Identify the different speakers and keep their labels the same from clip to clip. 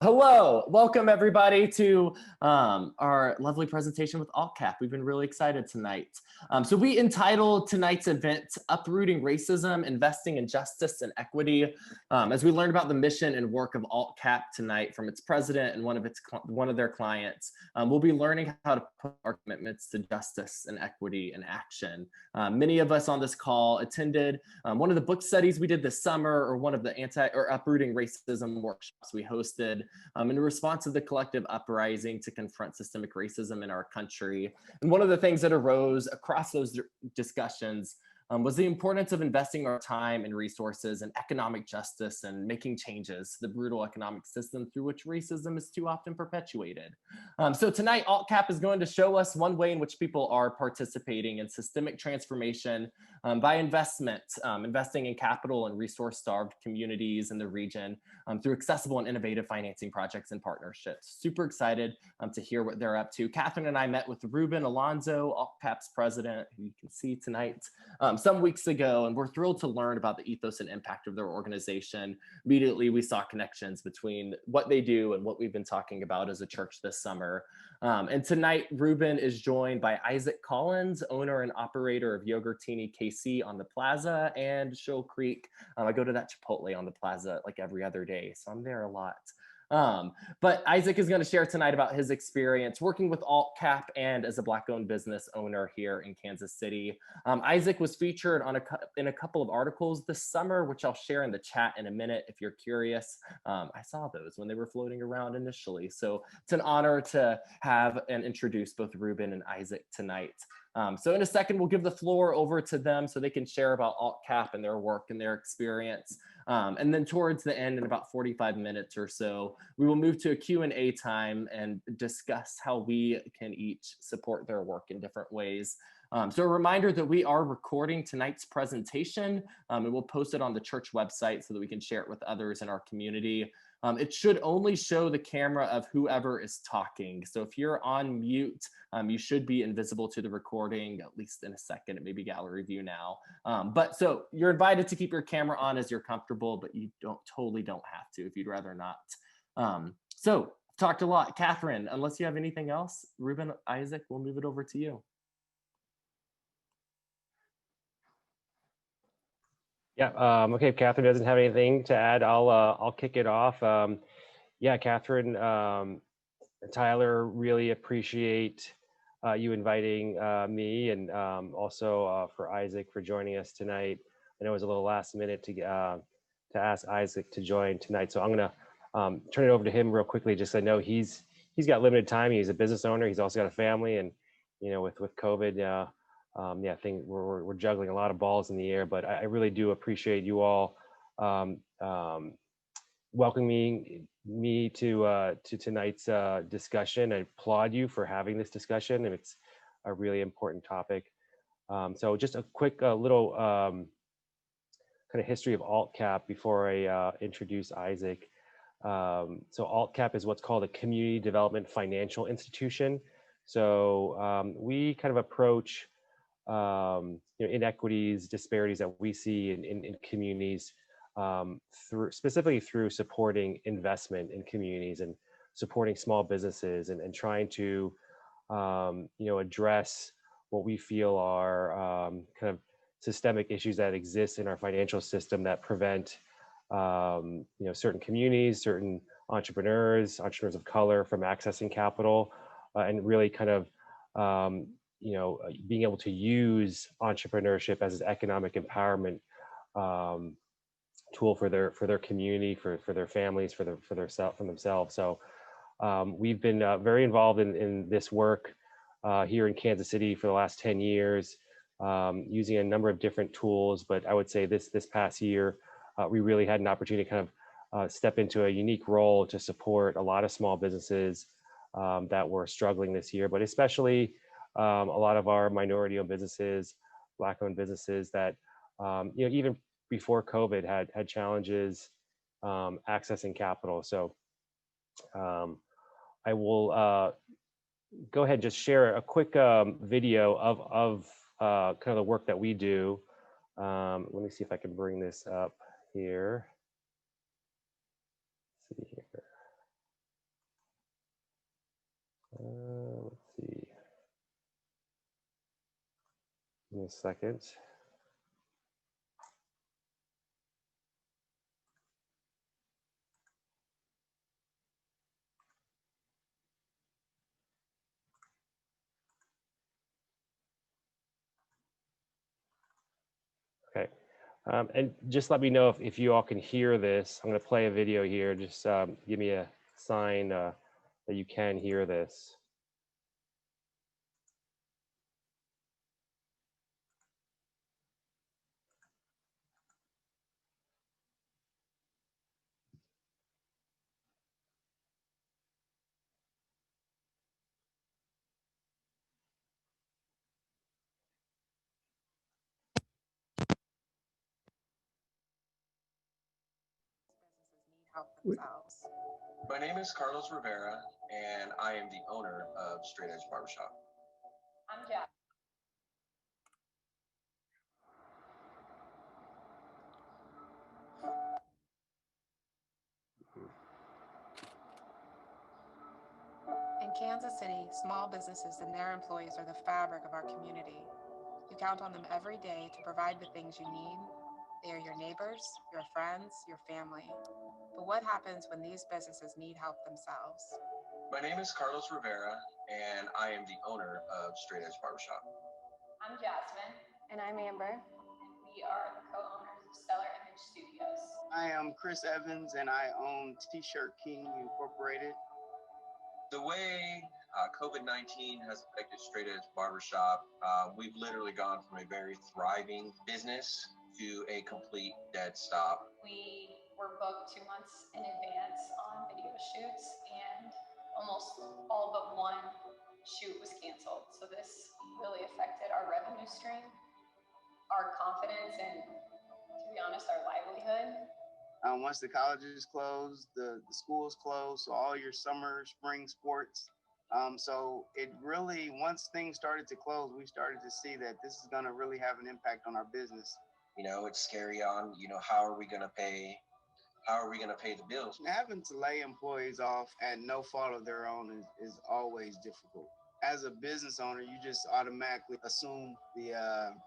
Speaker 1: Hello, welcome everybody to our lovely presentation with AltCap. We've been really excited tonight. So we entitled tonight's event, Uprooting Racism, Investing in Justice and Equity, as we learned about the mission and work of AltCap tonight from its president and one of their clients. We'll be learning how to put our commitments to justice and equity in action. Many of us on this call attended one of the book studies we did this summer, or one of the uprooting racism workshops we hosted in response to the collective uprising to confront systemic racism in our country. And one of the things that arose across those discussions was the importance of investing our time and resources in economic justice and making changes to the brutal economic system through which racism is too often perpetuated. So tonight, AltCap is going to show us one way in which people are participating in systemic transformation by investing in capital and resource-starved communities in the region through accessible and innovative financing projects and partnerships. Super excited to hear what they're up to. Catherine and I met with Ruben, Alonso, AltCap's president, who you can see tonight, some weeks ago, and we're thrilled to learn about the ethos and impact of their organization. Immediately, we saw connections between what they do and what we've been talking about as a church this summer. And tonight, Ruben is joined by Isaac Collins, owner and operator of Yogurtini KC on the Plaza and Shoal Creek. I go to that Chipotle on the Plaza like every other day, so I'm there a lot. But Isaac is going to share tonight about his experience working with AltCap and as a Black-owned business owner here in Kansas City. Isaac was featured in a couple of articles this summer, which I'll share in the chat in a minute if you're curious. I saw those when they were floating around initially. So it's an honor to have and introduce both Ruben and Isaac tonight. So in a second, we'll give the floor over to them so they can share about AltCap and their work and their experience. And then towards the end, in about 45 minutes or so, we will move to a Q&A time and discuss how we can each support their work in different ways. So a reminder that we are recording tonight's presentation, and we'll post it on the church website so that we can share it with others in our community. It should only show the camera of whoever is talking. So if you're on mute, you should be invisible to the recording, at least in a second. It may be gallery view now. But so you're invited to keep your camera on as you're comfortable, but you totally don't have to if you'd rather not. So I've talked a lot. Catherine, unless you have anything else, Ruben, Isaac, we'll move it over to you.
Speaker 2: Yeah. Okay. If Catherine doesn't have anything to add, I'll kick it off. Yeah, Catherine, Tyler, really appreciate you inviting me, and also for Isaac for joining us tonight. I know it was a little last minute to ask Isaac to join tonight, so I'm gonna turn it over to him real quickly. Just I know he's got limited time. He's a business owner. He's also got a family, and with COVID. Yeah, I think we're juggling a lot of balls in the air, but I really do appreciate you all welcoming me to tonight's discussion. I applaud you for having this discussion, and it's a really important topic. So just a quick little kind of history of AltCap before I introduce Isaac. So AltCap is what's called a community development financial institution. So we kind of approach inequities, disparities that we see in communities specifically through supporting investment in communities and supporting small businesses and trying to address what we feel are kind of systemic issues that exist in our financial system that prevent certain communities, certain entrepreneurs of color from accessing capital, and really kind of being able to use entrepreneurship as an economic empowerment tool for their community, for their families, for themselves. So we've been very involved in this work here in Kansas City for the last 10 years, using a number of different tools. But I would say this past year, we really had an opportunity to kind of step into a unique role to support a lot of small businesses that were struggling this year, but especially a lot of our minority-owned businesses, Black-owned businesses that, even before COVID had challenges accessing capital. So I will go ahead and just share a quick video of kind of the work that we do. Let me see if I can bring this up here. Let's see here. Let's see. Give me a second. Okay. And just let me know if you all can hear this. I'm going to play a video here. Just give me a sign that you can hear this.
Speaker 3: My name is Carlos Rivera, and I am the owner of Straight Edge Barbershop.
Speaker 4: I'm Jeff.
Speaker 5: In Kansas City, small businesses and their employees are the fabric of our community. You count on them every day to provide the things you need. They are your neighbors, your friends, your family. But what happens when these businesses need help themselves?
Speaker 3: My name is Carlos Rivera, and I am the owner of Straight Edge Barbershop.
Speaker 4: I'm Jasmine.
Speaker 6: And I'm Amber.
Speaker 4: And we are the co-owners of Stellar Image Studios.
Speaker 7: I am Chris Evans, and I own T-Shirt King Incorporated.
Speaker 3: The way COVID-19 has affected Straight Edge Barbershop, we've literally gone from a very thriving business to a complete dead stop.
Speaker 4: We were booked 2 months in advance on video shoots, and almost all but one shoot was canceled. So this really affected our revenue stream, our confidence, and to be honest, our livelihood.
Speaker 7: Once the colleges closed, the schools closed, so all your summer, spring sports. So it really, once things started to close, we started to see that this is going to really have an impact on our business.
Speaker 3: You know, it's scary on, how are we going to pay? How are we going to pay the bills?
Speaker 7: Having to lay employees off at no fault of their own is always difficult. As a business owner, you just automatically assume the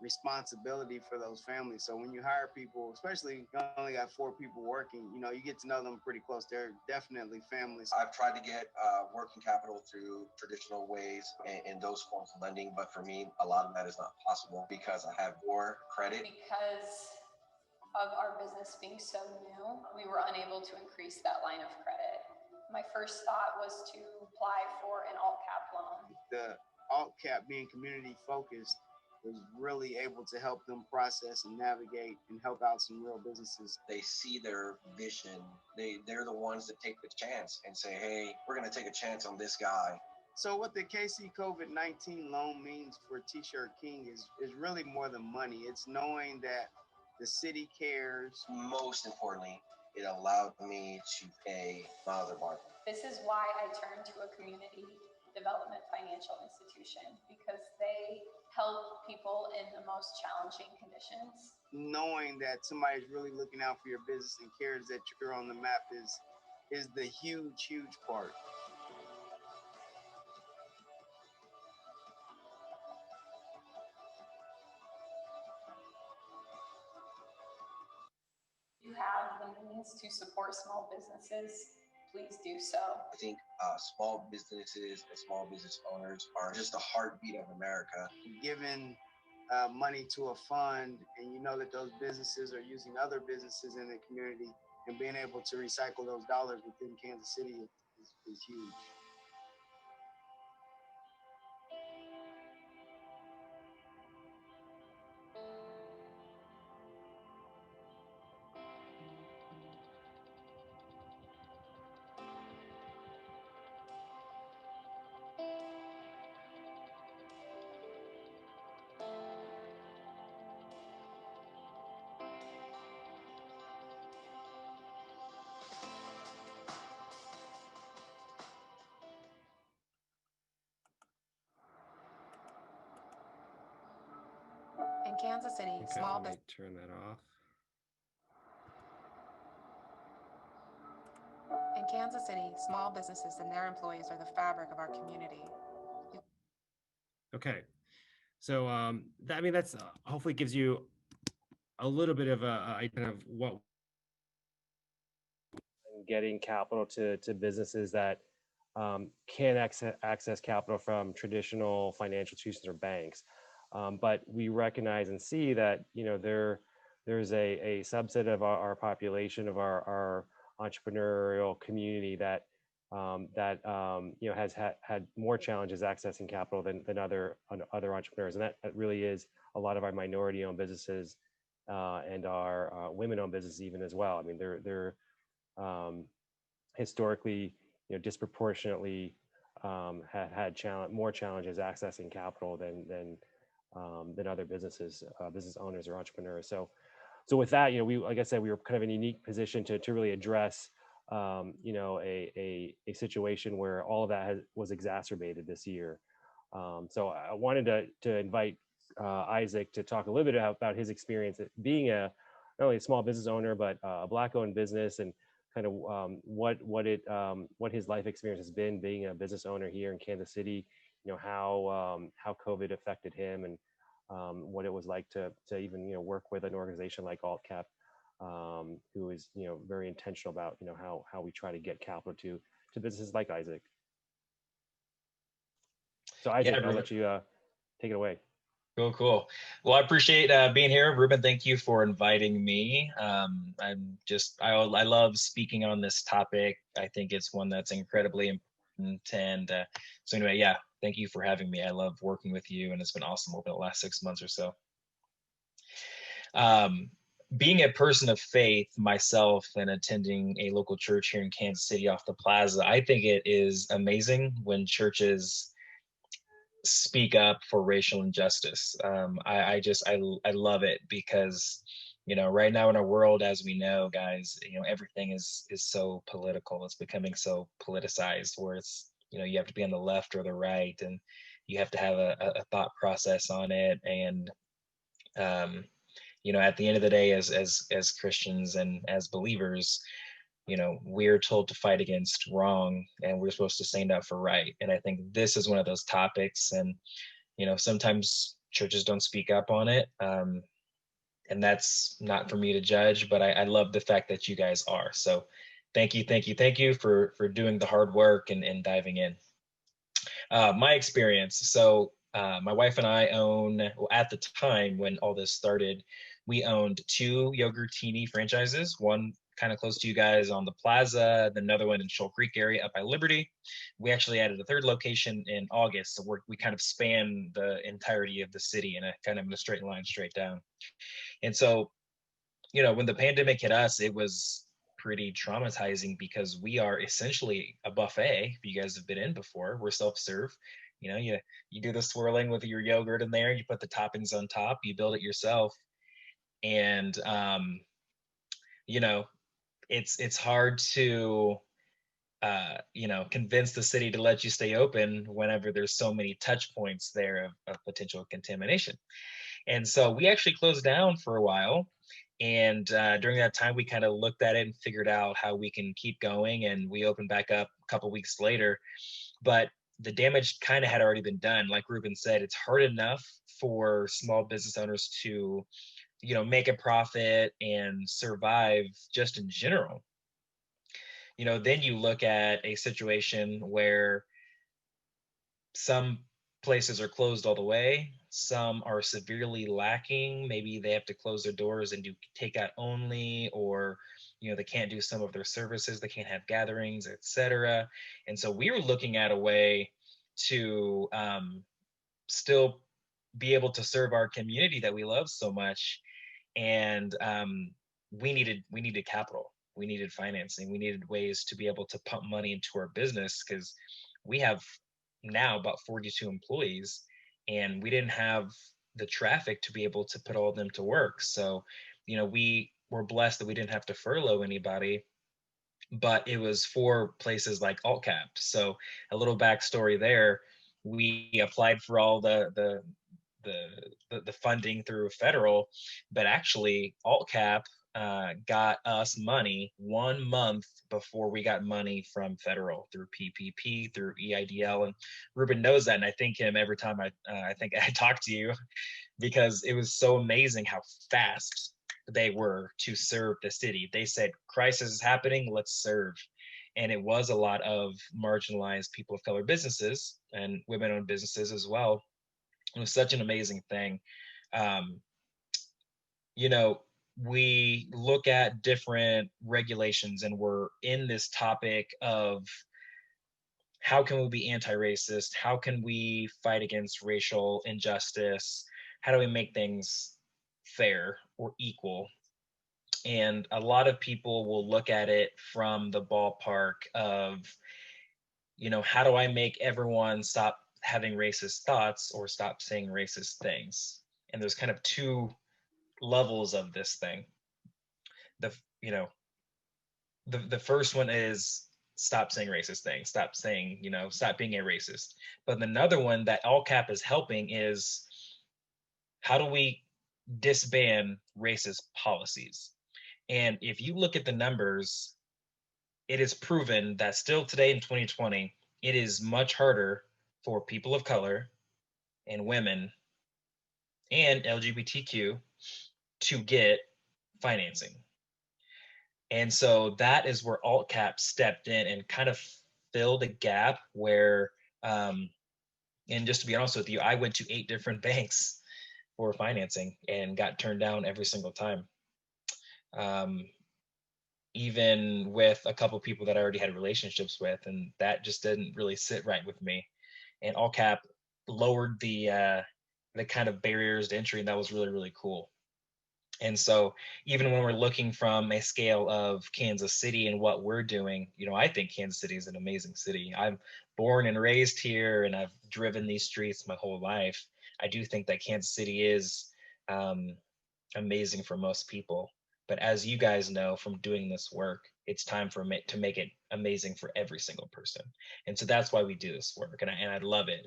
Speaker 7: responsibility for those families. So when you hire people, especially you only got 4 people working, you get to know them pretty close. They're definitely families.
Speaker 3: I've tried to get working capital through traditional ways and those forms of lending, but for me, a lot of that is not possible because I have more credit.
Speaker 4: Because of our business being so new, we were unable to increase that line of credit. My first thought was to apply for an AltCap loan.
Speaker 7: The AltCap, being community focused, was really able to help them process and navigate and help out some real businesses.
Speaker 3: They see their vision. They're the ones that take the chance and say, hey, we're going to take a chance on this guy.
Speaker 7: So what the KC COVID-19 loan means for T-Shirt King is really more than money. It's knowing that the city cares.
Speaker 3: Most importantly, it allowed me to pay my other barber.
Speaker 4: This is why I turned to a community development financial institution, because they help people in the most challenging conditions.
Speaker 7: Knowing that somebody's really looking out for your business and cares that you're on the map is the huge, huge part.
Speaker 4: If you have the means to support small businesses, please do so.
Speaker 3: I think small businesses and small business owners are just the heartbeat of America.
Speaker 7: Giving money to a fund, and you know that those businesses are using other businesses in the community, and being able to recycle those dollars within Kansas City is huge.
Speaker 5: In Kansas City,
Speaker 2: Okay,
Speaker 5: small
Speaker 2: let me
Speaker 5: business.
Speaker 2: turn that off.
Speaker 5: In Kansas City, small businesses and their employees are the fabric of our community.
Speaker 2: Okay, so I mean that's hopefully gives you a little bit of a idea of what getting capital to businesses that can access capital from traditional financial institutions or banks. But we recognize and see that, you know, there's a subset of our population, of our entrepreneurial community that you know, has had more challenges accessing capital than other entrepreneurs, and that really is a lot of our minority-owned businesses and our women-owned businesses even as well. I mean, they're historically, you know, disproportionately had more challenges accessing capital than other business owners or entrepreneurs. So with that, you know, we, like I said, we were kind of in a unique position to really address you know, a situation where all of that was exacerbated this year. So I wanted to invite Isaac to talk a little bit about his experience at being not only a small business owner, but a Black-owned business, and kind of what his life experience has been being a business owner here in Kansas City. You know, how COVID affected him, and what it was like to even, you know, work with an organization like AltCap, who is, you know, very intentional about, you know, how we try to get capital to businesses like Isaac. So Isaac,
Speaker 6: Yeah,
Speaker 2: I'll let you take it away.
Speaker 6: Cool. Well, I appreciate being here. Ruben, thank you for inviting me. I love speaking on this topic. I think it's one that's incredibly important. And so anyway, yeah, thank you for having me. I love working with you, and it's been awesome over the last 6 months or so. Being a person of faith myself and attending a local church here in Kansas City off the Plaza, I think it is amazing when churches speak up for racial injustice. I love it because, you know, right now in our world, as we know, guys, you know, everything is so political. It's becoming so politicized, where it's, you know, you have to be on the left or the right, and you have to have a thought process on it. And you know, at the end of the day, as Christians and as believers, you know, we're told to fight against wrong, and we're supposed to stand up for right. And I think this is one of those topics. And, you know, sometimes churches don't speak up on it. And that's not for me to judge, but I love the fact that you guys are. So thank you for doing the hard work and diving in. My experience. So my wife and I well, at the time when all this started, we owned 2 Yogurtini franchises, one kind of close to you guys on the Plaza, another one in Shoal Creek area up by Liberty. We actually added a 3rd location in August, so we kind of span the entirety of the city in a straight line straight down. And so, you know, when the pandemic hit us, it was pretty traumatizing because we are essentially a buffet. If you guys have been in before, we're self-serve. You know, you do the swirling with your yogurt in there, you put the toppings on top, you build it yourself. And you know, it's hard to you know, convince the city to let you stay open whenever there's so many touch points there of potential contamination. And so we actually closed down for a while. And during that time, we kind of looked at it and figured out how we can keep going. And we opened back up a couple weeks later. But the damage kind of had already been done. Like Ruben said, it's hard enough for small business owners to, you know, make a profit and survive just in general. You know, then you look at a situation where some places are closed all the way, some are severely lacking. Maybe they have to close their doors and do takeout only, or, you know, they can't do some of their services, they can't have gatherings, etc. And so we were looking at a way to still be able to serve our community that we love so much. And we needed capital, we needed financing, we needed ways to be able to pump money into our business, because we have now about 42 employees, and we didn't have the traffic to be able to put all of them to work. So, you know, we were blessed that we didn't have to furlough anybody, but it was for places like AltCap. So a little backstory there: we applied for all the funding through federal, but actually AltCap got us money 1 month before we got money from federal through PPP, through EIDL. And Ruben knows that. And I thank him every time I think I talk to you, because it was so amazing how fast they were to serve the city. They said, crisis is happening, let's serve. And it was a lot of marginalized people of color businesses and women-owned businesses as well. It was such an amazing thing. Um, you know, we look at different regulations and we're in this topic of how can we be anti-racist? How can we fight against racial injustice? How do we make things fair or equal? And a lot of people will look at it from the ballpark of, how do I make everyone stop having racist thoughts or stop saying racist things? And there's kind of two levels of this thing. The you know the first one is stop saying racist things, stop saying, stop being a racist. But another one that AltCap is helping is, how do we disband racist policies? And if you look at the numbers, it is proven that still today in 2020, it is much harder for people of color and women and LGBTQ to get financing. And so that is where AltCap stepped in and kind of filled a gap where, and just to be honest with you, I went to 8 different banks for financing and got turned down every single time. Even with a couple of people that I already had relationships with, and that just didn't really sit right with me. And AltCap lowered the kind of barriers to entry, and that was really, really cool. And so even when we're looking from a scale of Kansas City and what we're doing, I think Kansas City is an amazing city. I'm born and raised here, and I've driven these streets my whole life. I do think that Kansas City is amazing for most people. But as you guys know from doing this work, it's time to make it amazing for every single person. And so that's why we do this work. And I love it.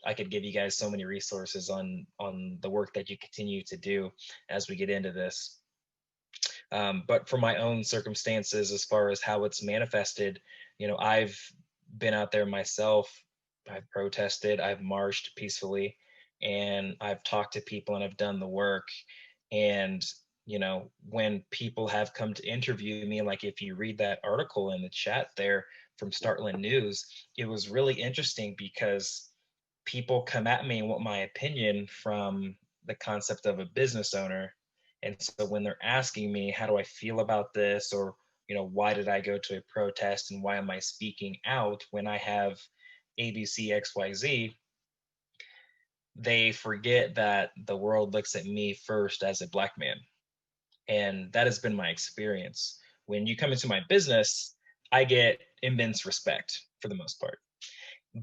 Speaker 6: I could give you guys so many resources on the work that you continue to do as we get into this. But for my own circumstances, as far as how it's manifested, I've been out there myself. I've protested, I've marched peacefully, and I've talked to people and I've done the work. And when people have come to interview me, like if you read that article in the chat there from Startland News, it was really interesting because people come at me and want my opinion from the concept of a business owner. And so when they're asking me, how do I feel about this? Or, why did I go to a protest and why am I speaking out when I have ABC, XYZ? They forget that the world looks at me first as a Black man. And that has been my experience. When you come into my business, I get immense respect for the most part.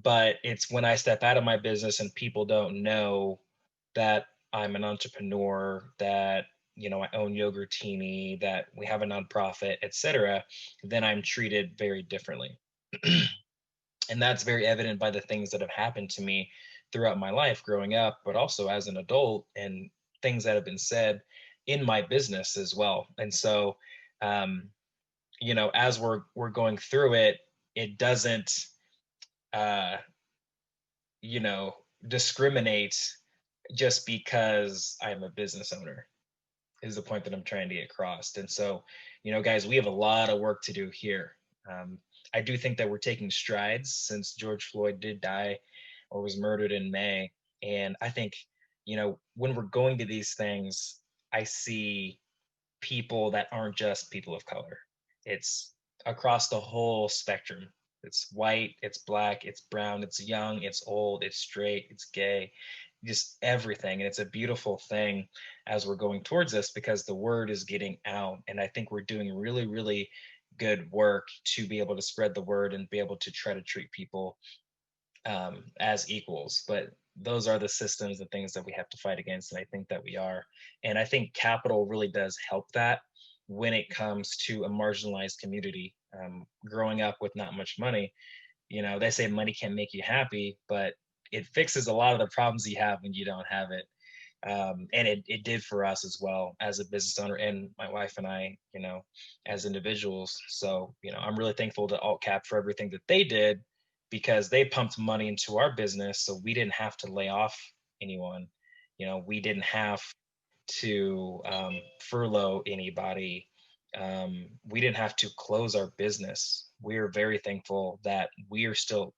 Speaker 6: But it's when I step out of my business and people don't know that I'm an entrepreneur, that I own Yogurtini, that we have a nonprofit, etc., then I'm treated very differently. And that's very evident by the things that have happened to me throughout my life growing up, but also as an adult, and things that have been said in my business as well. And so, as we're going through it, it doesn't, discriminate just because I'm a business owner, is the point that I'm trying to get across. And so, guys, we have a lot of work to do here. I do think that we're taking strides since George Floyd did die or was murdered in May. And I think, when we're going to these things, I see people that aren't just people of color. It's across the whole spectrum. It's white, it's Black, it's brown, it's young, it's old, it's straight, it's gay, just everything. And it's a beautiful thing as we're going towards this, because the word is getting out. And I think we're doing really, really good work to be able to spread the word and be able to try to treat people as equals. But those are the systems and things that we have to fight against. And I think that we are. And I think capital really does help that when it comes to a marginalized community. Growing up with not much money, they say money can't make you happy, but it fixes a lot of the problems you have when you don't have it. And it did for us as well as a business owner, and my wife and I, as individuals. So, I'm really thankful to AltCap for everything that they did, because they pumped money into our business so we didn't have to lay off anyone. We didn't have to furlough anybody. We didn't have to close our business. We are very thankful that we are still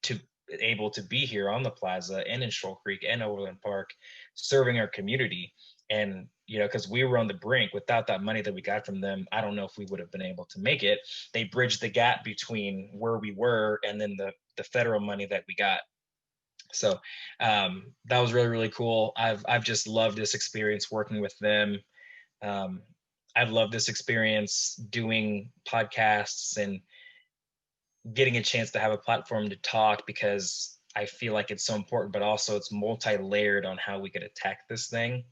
Speaker 6: to able to be here on the plaza and in Shoal Creek and Overland Park, serving our community. And because we were on the brink, without that money that we got from them, I don't know if we would have been able to make it. They bridged the gap between where we were and then the federal money that we got. So that was really, really cool. I've just loved this experience working with them. I've loved this experience doing podcasts and getting a chance to have a platform to talk, because I feel like it's so important, but also it's multi-layered on how we could attack this thing,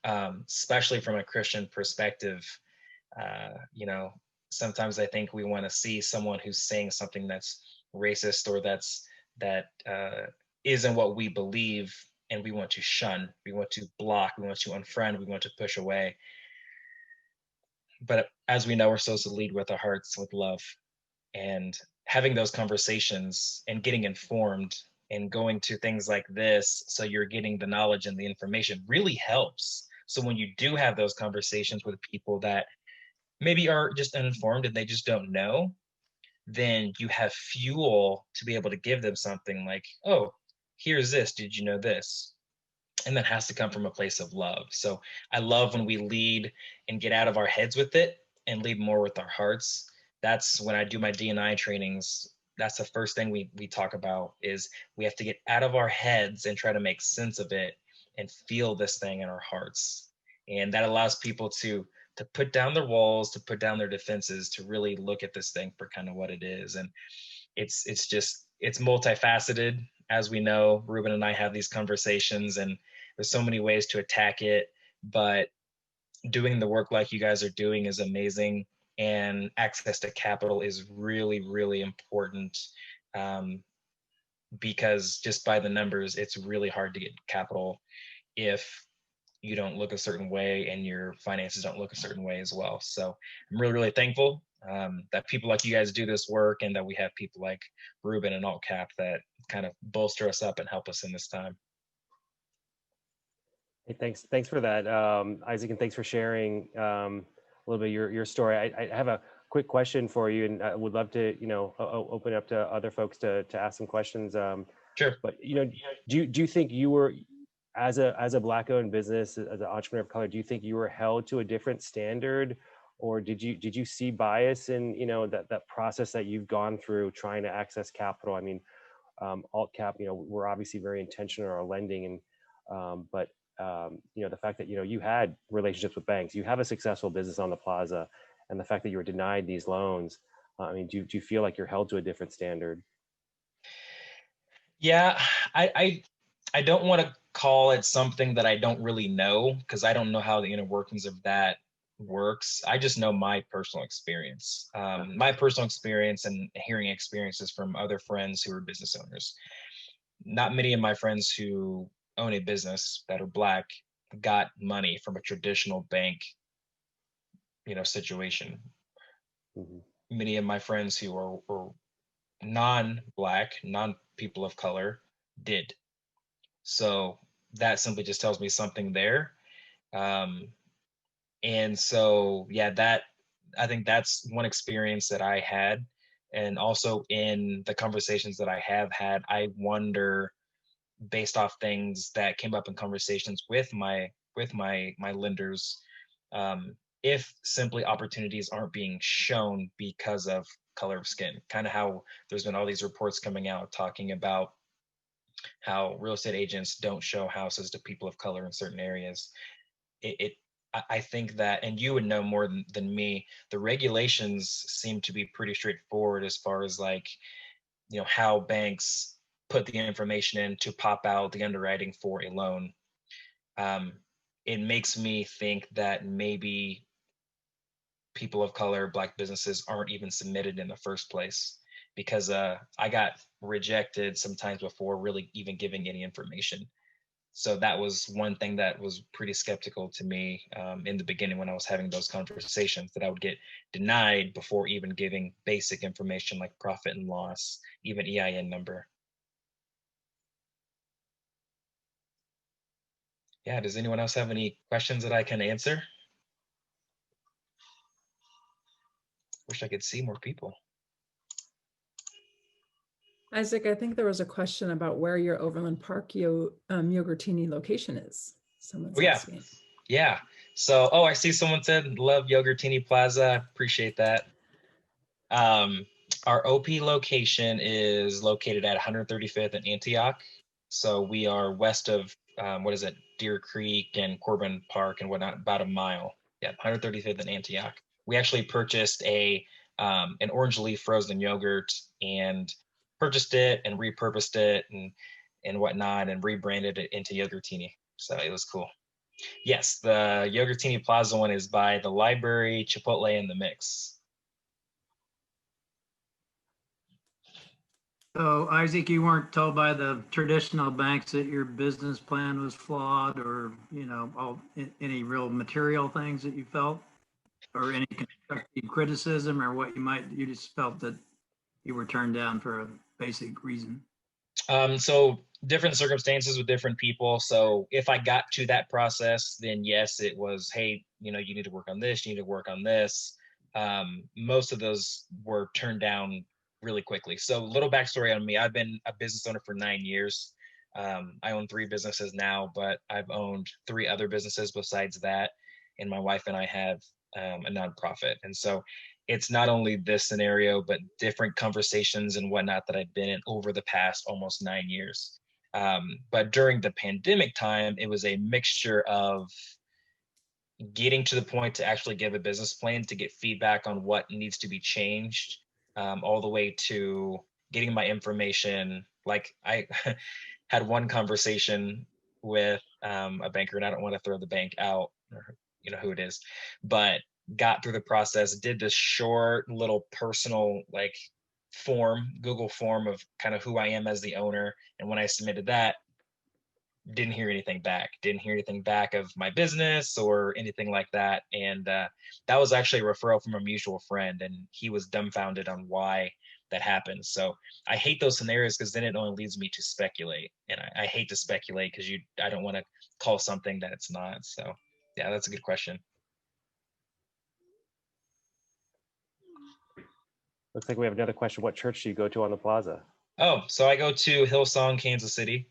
Speaker 6: especially from a Christian perspective. Sometimes I think we want to see someone who's saying something that's racist or that isn't what we believe, and we want to shun, we want to block, we want to unfriend, we want to push away. But as we know, we're supposed to lead with our hearts, with love. And having those conversations and getting informed and going to things like this, so you're getting the knowledge and the information, really helps. So when you do have those conversations with people that maybe are just uninformed and they just don't know, then you have fuel to be able to give them something like, oh, here's this, did you know this? And that has to come from a place of love. So I love when we lead and get out of our heads with it and lead more with our hearts. That's when I do my D&I trainings. That's the first thing we talk about, is we have to get out of our heads and try to make sense of it and feel this thing in our hearts. And that allows people to put down their walls, to put down their defenses, to really look at this thing for kind of what it is. And it's multifaceted. As we know, Ruben and I have these conversations, and there's so many ways to attack it, but doing the work like you guys are doing is amazing. And access to capital is really, really important, because just by the numbers, it's really hard to get capital if you don't look a certain way and your finances don't look a certain way as well. So I'm really, really thankful that people like you guys do this work, and that we have people like Ruben and AltCap that kind of bolster us up and help us in this time.
Speaker 2: Hey, thanks for that, Isaac, and thanks for sharing a little bit of your story. I have a quick question for you, and I would love to open up to other folks to ask some questions.
Speaker 6: Sure.
Speaker 2: But do you think you were, as a Black-owned business, as an entrepreneur of color, do you think you were held to a different standard, or did you see bias in that process that you've gone through trying to access capital? I mean, AltCap, we're obviously very intentional in our lending, and but the fact that you had relationships with banks, you have a successful business on the plaza, and the fact that you were denied these loans, I mean, do you feel like you're held to a different standard?
Speaker 6: Yeah, I don't want to call it something that I don't really know, because I don't know how the inner workings of that works. I just know my personal experience. My personal experience and hearing experiences from other friends who are business owners. Not many of my friends who own a business that are Black got money from a traditional bank, situation.
Speaker 2: Mm-hmm.
Speaker 6: Many of my friends who are non-Black, non-people of color did. So that simply just tells me something there. And so, yeah, I think that's one experience that I had. And also in the conversations that I have had, I wonder, based off things that came up in conversations with my lenders, if simply opportunities aren't being shown because of color of skin. Kind of how there's been all these reports coming out talking about how real estate agents don't show houses to people of color in certain areas. I think that, and you would know more than me, the regulations seem to be pretty straightforward as far as how banks put the information in to pop out the underwriting for a loan. It makes me think that maybe people of color, Black businesses aren't even submitted in the first place, because I got rejected sometimes before really even giving any information. So that was one thing that was pretty skeptical to me in the beginning when I was having those conversations, that I would get denied before even giving basic information like profit and loss, even EIN number. Yeah, does anyone else have any questions that I can answer? Wish I could see more people.
Speaker 8: Isaac, I think there was a question about where your Overland Park Yogurtini location is. Someone's
Speaker 6: Oh, yeah.
Speaker 8: asking.
Speaker 6: Yeah. So, oh, I see someone said love Yogurtini Plaza. Appreciate that. Our OP location is located at 135th and Antioch. So we are west of, what is it, Deer Creek and Corbin Park and whatnot, about a mile. Yeah, 135th and Antioch. We actually purchased an orange leaf frozen yogurt and purchased it and repurposed it and whatnot and rebranded it into Yogurtini. So it was cool. Yes, the Yogurtini Plaza one is by the library, Chipotle, and the Mix.
Speaker 9: So Isaac, you weren't told by the traditional banks that your business plan was flawed, or, you know, any real material things that you felt, or any constructive criticism, or what you just felt that you were turned down for a basic reason?
Speaker 6: So different circumstances with different people. So if I got to that process, then yes, it was, hey, you know, you need to work on this, you need to work on this. Most of those were turned down really quickly. So little backstory on me. I've been a business owner for 9 years. I own 3 businesses now, but I've owned 3 other businesses besides that. And my wife and I have a nonprofit. And so it's not only this scenario, but different conversations and whatnot that I've been in over the past almost 9 years. But during the pandemic time, it was a mixture of getting to the point to actually give a business plan, to get feedback on what needs to be changed, all the way to getting my information. Like I had one conversation with a banker, and I don't want to throw the bank out, or you know who it is, but got through the process, did this short little personal like Google form of kind of who I am as the owner. And when I submitted that, didn't hear anything back of my business or anything like that. And that was actually a referral from a mutual friend, and he was dumbfounded on why that happened. So I hate those scenarios, because then it only leads me to speculate, and I hate to speculate because I don't want to call something that it's not. So yeah, that's a good question.
Speaker 2: Looks like we have another question. What church do you go to on the plaza?
Speaker 6: Oh, so I go to Hillsong, Kansas City.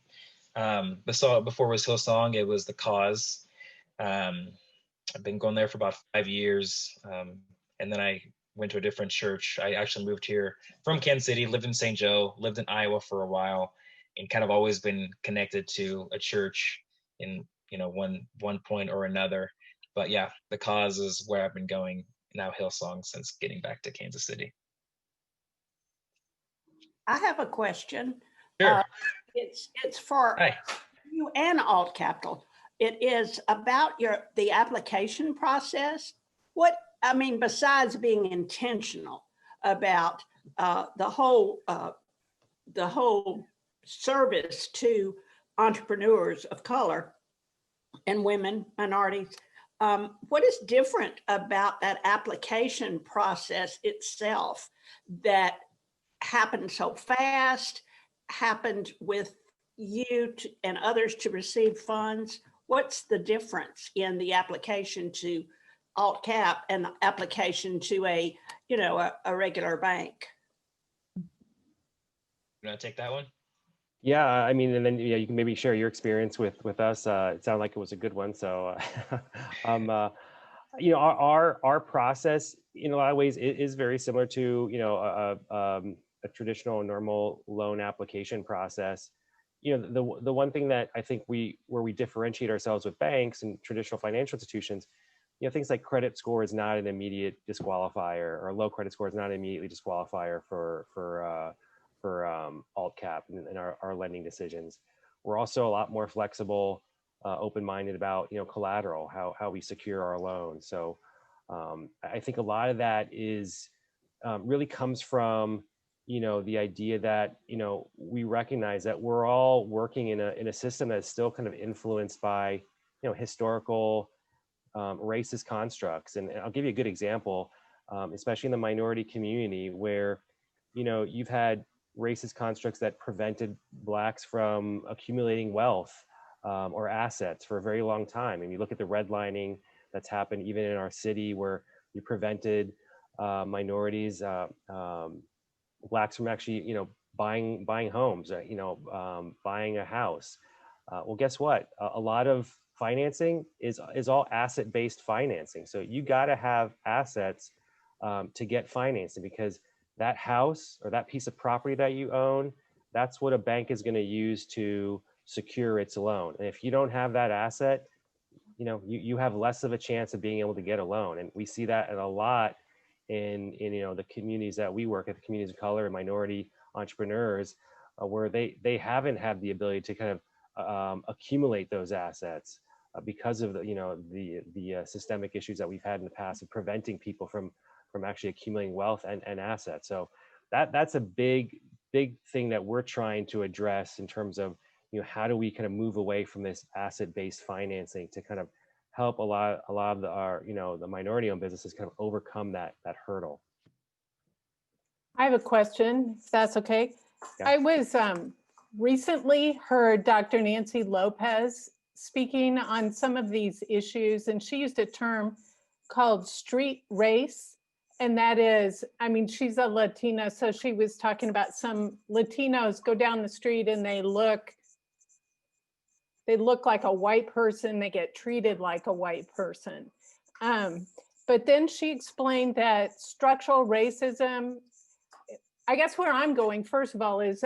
Speaker 6: Before it was Hillsong, it was the Cause. I've been going there for about 5 years. And then I went to a different church. I actually moved here from Kansas City, lived in St. Joe, lived in Iowa for a while, and kind of always been connected to a church in, you know, one point or another. But yeah, the Cause is where I've been going now, Hillsong, since getting back to Kansas City.
Speaker 10: I have a question.
Speaker 6: Sure.
Speaker 10: It's for
Speaker 6: Hi.
Speaker 10: you and AltCap. It is about the application process. Besides being intentional about the whole service to entrepreneurs of color and women, minorities, what is different about that application process itself that happened so fast, happened with you and others to receive funds? What's the difference in the application to AltCap and the application to a regular bank?
Speaker 6: You want to take that one?
Speaker 2: Yeah, I mean, and then you can maybe share your experience with us. It sounded like it was a good one. So, our process in a lot of ways is very similar to a traditional normal loan application process. The one thing that I think where we differentiate ourselves with banks and traditional financial institutions, things like credit score is not an immediate disqualifier, or low credit score is not an immediately disqualifier for AltCap and our lending decisions. We're also a lot more flexible, open-minded about collateral, how we secure our loans. So I think a lot of that is really comes from the idea that, we recognize that we're all working in a system that's still kind of influenced by, historical racist constructs. And I'll give you a good example, especially in the minority community where, you've had racist constructs that prevented Blacks from accumulating wealth or assets for a very long time. And you look at the redlining that's happened even in our city where you prevented minorities, Blacks from actually, buying homes, buying a house. Well, guess what? A lot of financing is all asset-based financing. So you got to have assets to get financing, because that house or that piece of property that you own, that's what a bank is going to use to secure its loan. And if you don't have that asset, you have less of a chance of being able to get a loan. And we see that a lot in the communities that we work at, the communities of color and minority entrepreneurs, where they haven't had the ability to kind of accumulate those assets because of the systemic issues that we've had in the past of preventing people from actually accumulating wealth and assets. So that's a big thing that we're trying to address in terms of how do we kind of move away from this asset-based financing to kind of help a lot of our the minority-owned businesses kind of overcome that hurdle.
Speaker 11: I have a question, if that's okay.
Speaker 2: Yeah.
Speaker 11: I was recently heard Dr. Nancy Lopez speaking on some of these issues, and she used a term called street race. And that is, she's a Latina, so she was talking about some Latinos go down the street and they look like a white person, they get treated like a white person. But then she explained that structural racism, I guess where I'm going, first of all, is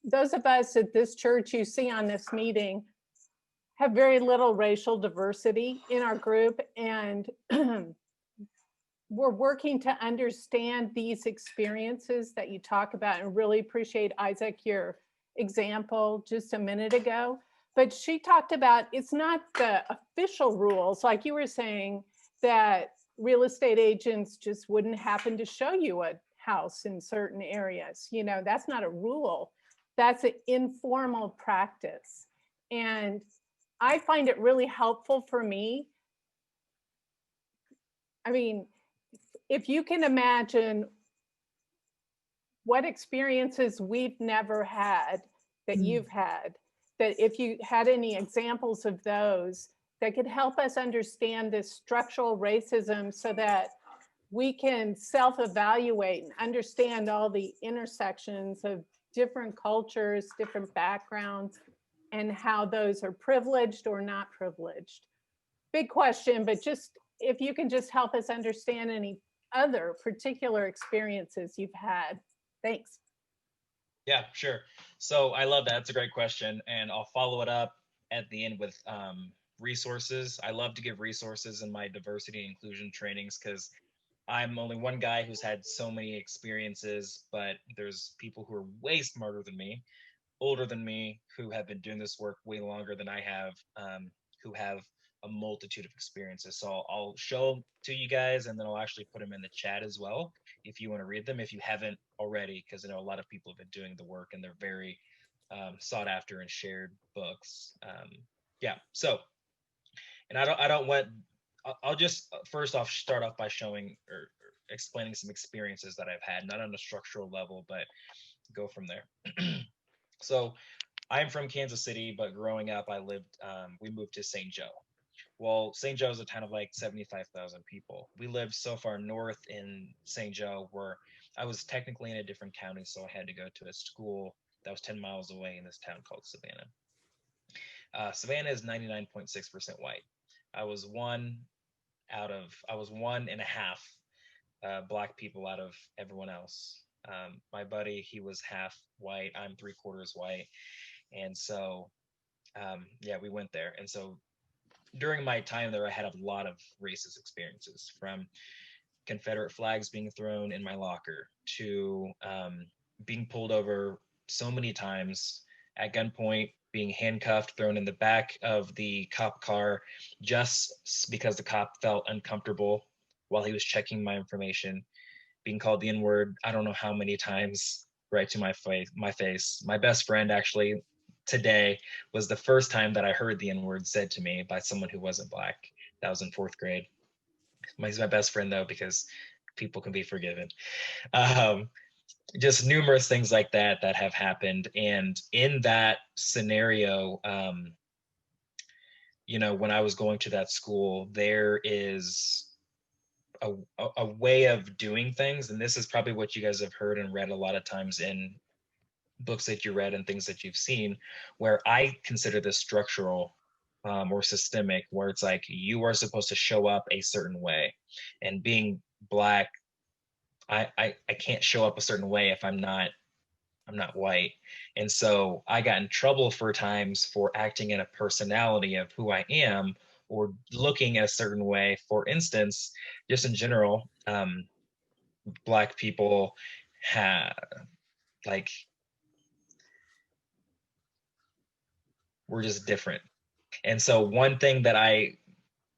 Speaker 11: those of us at this church you see on this meeting have very little racial diversity in our group. And we're working to understand these experiences that you talk about, and really appreciate, Isaac, your example just a minute ago. But she talked about, it's not the official rules, like you were saying, that real estate agents just wouldn't happen to show you a house in certain areas. That's not a rule. That's an informal practice. And I find it really helpful for me. If you can imagine what experiences we've never had that you've had, that if you had any examples of those that could help us understand this structural racism so that we can self-evaluate and understand all the intersections of different cultures, different backgrounds, and how those are privileged or not privileged. Big question, but just if you can just help us understand any other particular experiences you've had. Thanks.
Speaker 6: Yeah, sure. So I love that. It's a great question. And I'll follow it up at the end with resources. I love to give resources in my diversity and inclusion trainings because I'm only one guy who's had so many experiences, but there's people who are way smarter than me, older than me, who have been doing this work way longer than I have, who have a multitude of experiences. So I'll show them to you guys, and then I'll actually put them in the chat as well if you want to read them, if you haven't already, because I know a lot of people have been doing the work and they're very sought after and shared books. Yeah. So, and I don't want. I'll just first off start off by showing or explaining some experiences that I've had, not on a structural level, but go from there. So I'm from Kansas City, but growing up, we moved to St. Joe. Well, St. Joe is a town of like 75,000 people. We lived so far north in St. Joe where I was technically in a different county, so I had to go to a school that was 10 miles away in this town called Savannah. Savannah is 99.6% white. I was one and a half Black people out of everyone else. My buddy, he was half white. I'm 3/4 white. And so, yeah, we went there. And so during my time there, I had a lot of racist experiences, from Confederate flags being thrown in my locker to being pulled over so many times at gunpoint, being handcuffed, thrown in the back of the cop car just because the cop felt uncomfortable while he was checking my information, being called the N-word I don't know how many times, right to my face. My best friend actually today was the first time that I heard the N-word said to me by someone who wasn't Black. That was in 4th grade. He's my best friend though, because people can be forgiven. Just numerous things like that that have happened. And in that scenario, you know, when I was going to that school, there is a way of doing things. And this is probably what you guys have heard and read a lot of times in books that you read and things that you've seen, where I consider this structural or systemic, where it's like you are supposed to show up a certain way. And being Black, I can't show up a certain way if I'm not white. And so I got in trouble for times for acting in a personality of who I am or looking a certain way. For instance, just in general, Black people have like, we're just different. And so one thing that I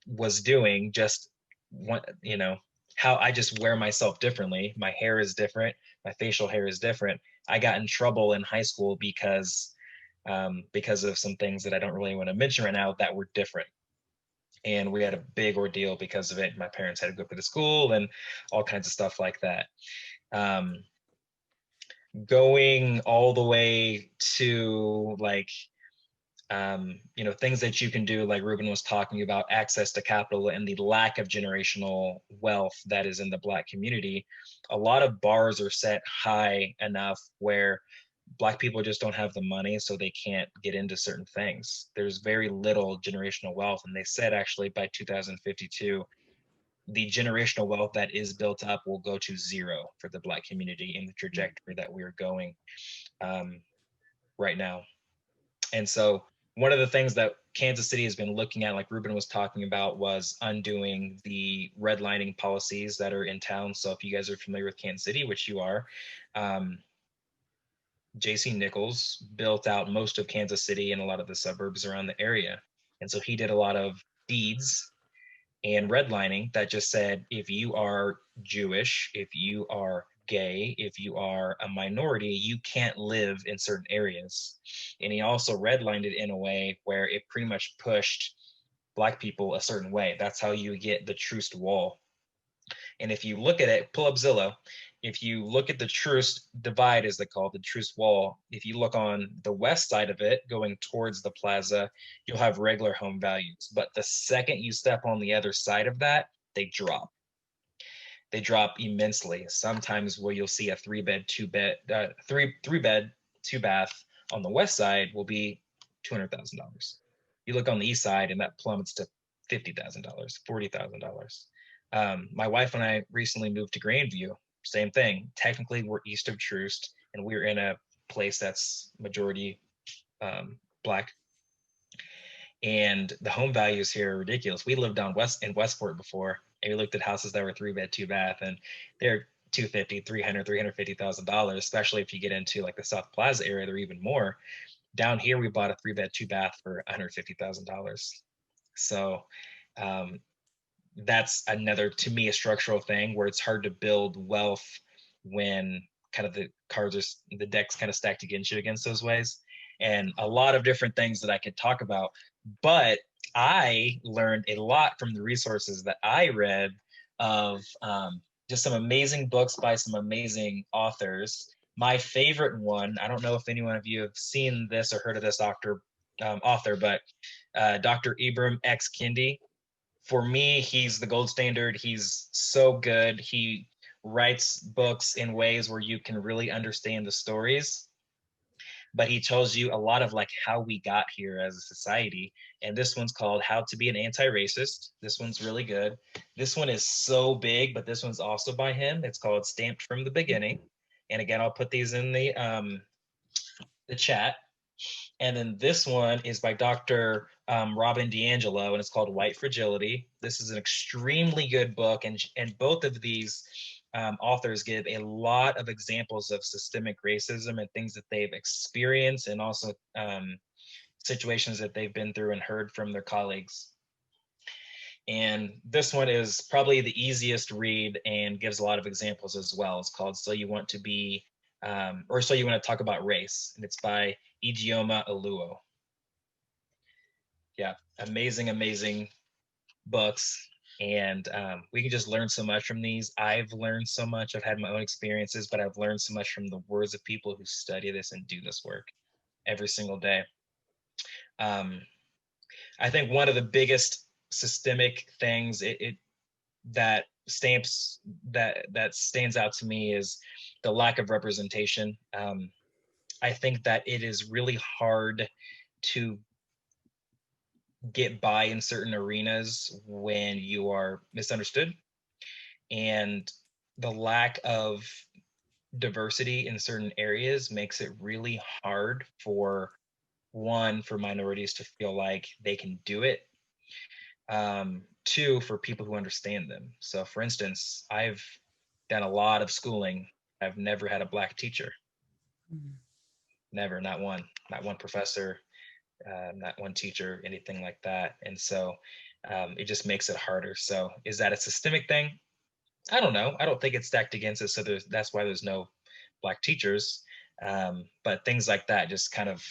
Speaker 6: was doing, just one, you know, how I just wear myself differently. My hair is different. My facial hair is different. I got in trouble in high school because of some things that I don't really want to mention right now that were different. And we had a big ordeal because of it. My parents had to go up to the school and all kinds of stuff like that. Going all the way to like, you know, things that you can do, like Ruben was talking about, access to capital and the lack of generational wealth that is in the Black community. A lot of bars are set high enough where Black people just don't have the money, so they can't get into certain things. There's very little generational wealth. And they said actually by 2052, the generational wealth that is built up will go to zero for the Black community in the trajectory that we're going right now. And so one of the things that Kansas City has been looking at, like Ruben was talking about, was undoing the redlining policies that are in town. So if you guys are familiar with Kansas City, which you are, J.C. Nichols built out most of Kansas City and a lot of the suburbs around the area. And so he did a lot of deeds and redlining that just said, if you are Jewish, if you are gay, if you are a minority, you can't live in certain areas. And he also redlined it in a way where it pretty much pushed Black people a certain way. That's how you get the Troost wall. And if you look at it, pull up Zillow, if you look at the Troost divide, as they call it, the Troost wall, if you look on the west side of it, going towards the Plaza, you'll have regular home values. But the second you step on the other side of that, they drop. They drop immensely. Sometimes where you'll see a three bed, two bath on the west side will be $200,000. You look on the east side and that plummets to $50,000, $40,000. My wife and I recently moved to Grandview. Same thing. Technically, we're east of Troost, and we're in a place that's majority Black. And the home values here are ridiculous. We lived down in Westport before, and we looked at houses that were 3-bed, 2-bath, and they're $250,000, $300,000, $350,000. Especially if you get into like the South Plaza area, they're even more. Down here, we bought a 3-bed, 2-bath for $150,000. So that's another, to me, a structural thing where it's hard to build wealth when kind of the deck's kind of stacked against you against those ways. And a lot of different things that I could talk about, but I learned a lot from the resources that I read of just some amazing books by some amazing authors. My favorite one, I don't know if anyone of you have seen this or heard of this author, but Dr. Ibram X. Kendi. For me, he's the gold standard. He's so good. He writes books in ways where you can really understand the stories, but he tells you a lot of like how we got here as a society. And this one's called How to Be an Anti-Racist. This one's really good. This one is so big, but this one's also by him. It's called Stamped from the Beginning. And again, I'll put these in the chat. And then this one is by Dr. Robin DiAngelo, and it's called White Fragility. This is an extremely good book, and both of these authors give a lot of examples of systemic racism and things that they've experienced, and also situations that they've been through and heard from their colleagues. And this one is probably the easiest read and gives a lot of examples as well. It's called So You Want to Be or so you want to talk about race, and it's by Ijeoma Oluo. Yeah, amazing books, and we can just learn so much from these. I've learned so much. I've had my own experiences, but I've learned so much from the words of people who study this and do this work every single day. I think one of the biggest systemic things that stands out to me is the lack of representation. I think that it is really hard to get by in certain arenas when you are misunderstood, and the lack of diversity in certain areas makes it really hard for minorities to feel like they can do it. Two, for people who understand them. So for instance, I've done a lot of schooling. I've never had a Black teacher. Never, not one professor, not one teacher, anything like that. And so it just makes it harder. So is that a systemic thing? I don't know. I don't think it's stacked against it. So that's why there's no Black teachers. But things like that just kind of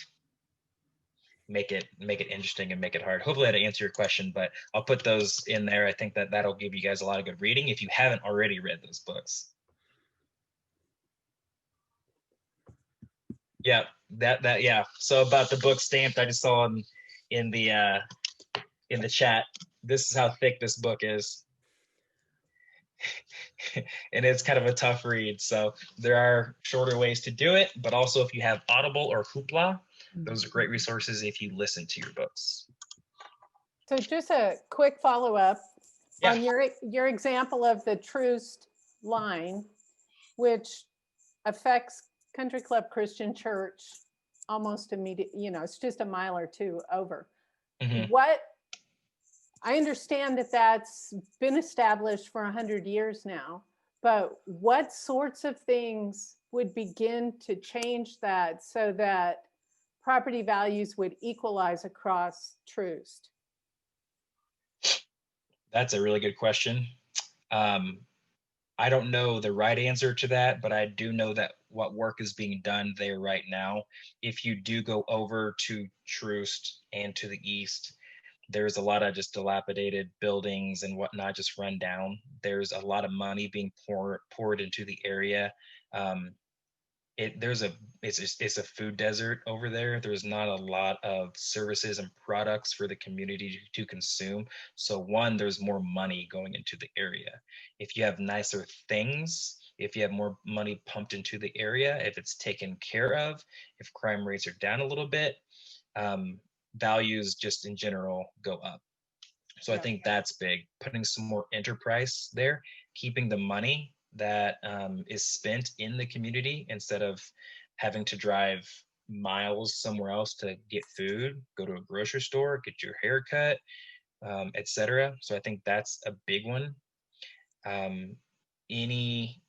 Speaker 6: make it interesting and make it hard. Hopefully that answer your question, but I'll put those in there. I think that that'll give you guys a lot of good reading if you haven't already read those books. Yeah, yeah. So about the book Stamped, I just saw in the chat. This is how thick this book is. And it's kind of a tough read. So there are shorter ways to do it, but also if you have Audible or Hoopla, those are great resources if you listen to your books.
Speaker 11: So just a quick follow-up on your example of the Troost line, which affects Country Club Christian Church almost immediately, it's just a mile or two over. What, I understand that that's been established for 100 years now, but what sorts of things would begin to change that so that property values would equalize across Troost?
Speaker 6: That's a really good question. I don't know the right answer to that, but I do know that what work is being done there right now. If you do go over to Troost and to the east, there's a lot of just dilapidated buildings and whatnot, just run down. There's a lot of money being poured into the area. It's a food desert over there. There's not a lot of services and products for the community to consume. So one, there's more money going into the area. If you have nicer things, if you have more money pumped into the area, if it's taken care of, if crime rates are down a little bit, values just in general go up. So I think that's big, putting some more enterprise there, keeping the money that is spent in the community instead of having to drive miles somewhere else to get food, go to a grocery store, get your hair cut, etc. So I think that's a big one. Any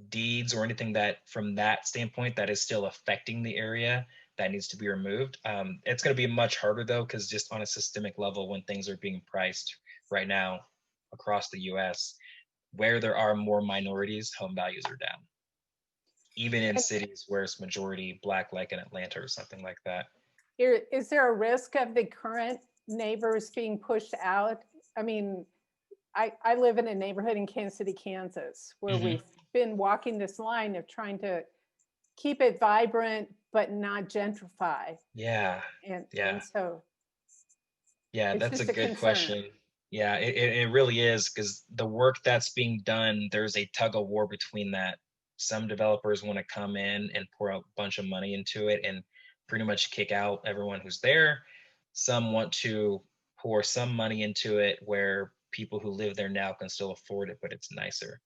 Speaker 6: deeds or anything that from that standpoint that is still affecting the area that needs to be removed. It's going to be much harder though, because just on a systemic level, when things are being priced right now across the US, where there are more minorities, home values are down. Even in cities where it's majority Black, like in Atlanta or something like that.
Speaker 11: Is there a risk of the current neighbors being pushed out? I mean, I live in a neighborhood in Kansas City, Kansas, where we've been walking this line of trying to keep it vibrant, but not gentrify. And so.
Speaker 6: Yeah, that's a good question. Yeah, it really is, because the work that's being done, there's a tug of war between that. Some developers want to come in and pour a bunch of money into it and pretty much kick out everyone who's there. Some want to pour some money into it where people who live there now can still afford it, but it's nicer.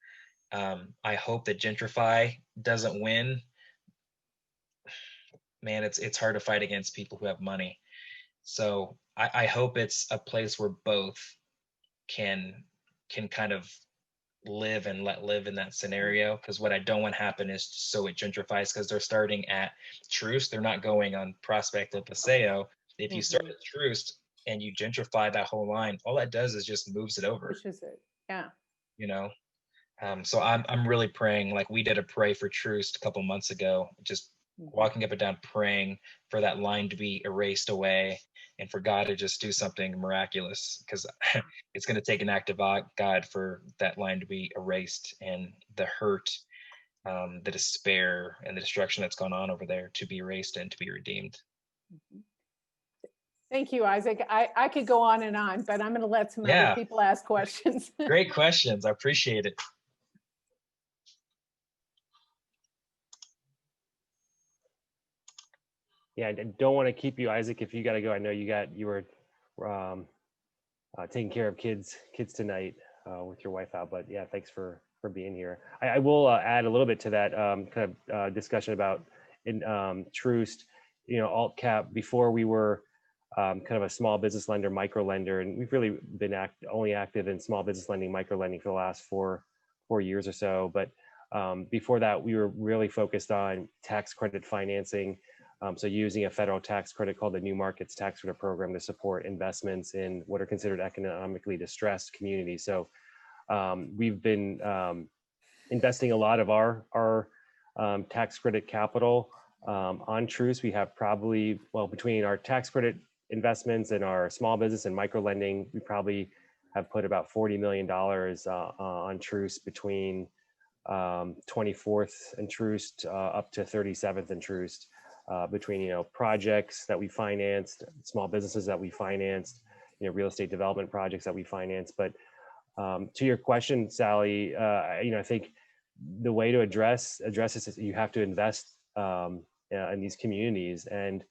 Speaker 6: I hope that gentrify doesn't win. Man, it's hard to fight against people who have money. So I hope it's a place where both can kind of live and let live in that scenario, because what I don't want to happen is so it gentrifies, because they're starting at Troost, they're not going on Prospect or Paseo. If you start at Troost and you gentrify that whole line, all that does is just moves it over.
Speaker 11: Pushes it, yeah.
Speaker 6: So I'm really praying, like we did a pray for truce a couple months ago, just walking up and down praying for that line to be erased away and for God to just do something miraculous, because it's going to take an act of God for that line to be erased and the hurt, the despair and the destruction that's gone on over there to be erased and to be redeemed.
Speaker 11: Thank you, Isaac. I could go on, but I'm going to let some other people ask questions.
Speaker 6: Great questions. I appreciate it.
Speaker 2: Yeah, I don't want to keep you, Isaac, if you got to go. I know you were taking care of kids tonight with your wife out, but yeah, thanks for being here. I will add a little bit to that kind of discussion about Troost. You know, AltCap, before we were kind of a small business lender, micro lender, and we've really been only active in small business lending, micro lending for the last four years or so. But before that, we were really focused on tax credit financing. So using a federal tax credit called the New Markets Tax Credit Program to support investments in what are considered economically distressed communities. So we've been investing a lot of our tax credit capital on Troost. We have probably, well, between our tax credit investments and our small business and micro lending, we probably have put about $40 million on Troost between 24th and Troost up to 37th and Troost. Between, you know, projects that we financed, small businesses that we financed, you know, real estate development projects that we financed. But to your question, Sally, you know, I think the way to address this is you have to invest in these communities, and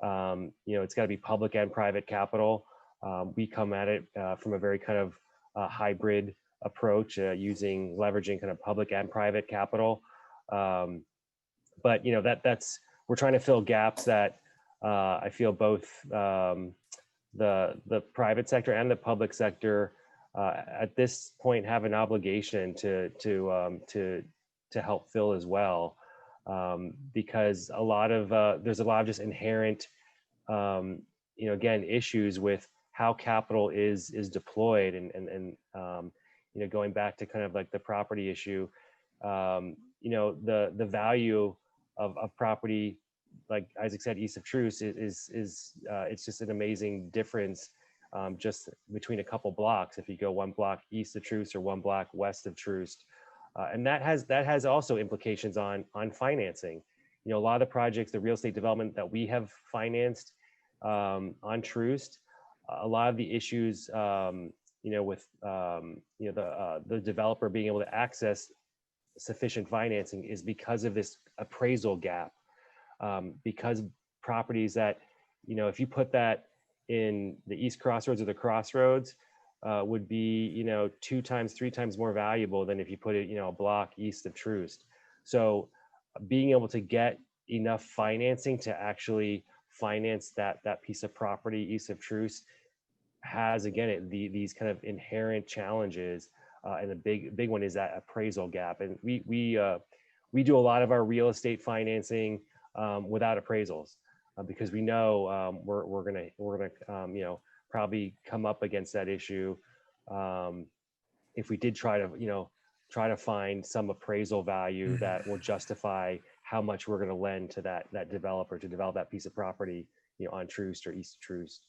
Speaker 2: you know, it's got to be public and private capital. We come at it from a very kind of hybrid approach, leveraging kind of public and private capital. But you know, we're trying to fill gaps that I feel both the private sector and the public sector at this point have an obligation to help fill as well, because there's a lot of just inherent you know, again, issues with how capital is deployed, and you know, going back to kind of like the property issue, you know, the value of property, like Isaac said, east of Troost is it's just an amazing difference just between a couple blocks. If you go one block east of Troost or one block west of Troost, and that has also implications on financing. You know, a lot of the projects, the real estate development that we have financed on Troost, a lot of the issues, you know, with you know, the developer being able to access sufficient financing is because of this appraisal gap, because properties that, you know, if you put that in the East Crossroads or the Crossroads, would be, you know, 2 times, 3 times more valuable than if you put it, you know, a block east of Troost. So being able to get enough financing to actually finance that piece of property east of Troost has, again, these kind of inherent challenges. And the big one is that appraisal gap. And we do a lot of our real estate financing without appraisals, because we know we're gonna you know, probably come up against that issue if we did try to find some appraisal value that will justify how much we're going to lend to that developer to develop that piece of property, you know, on Troost or east of Troost.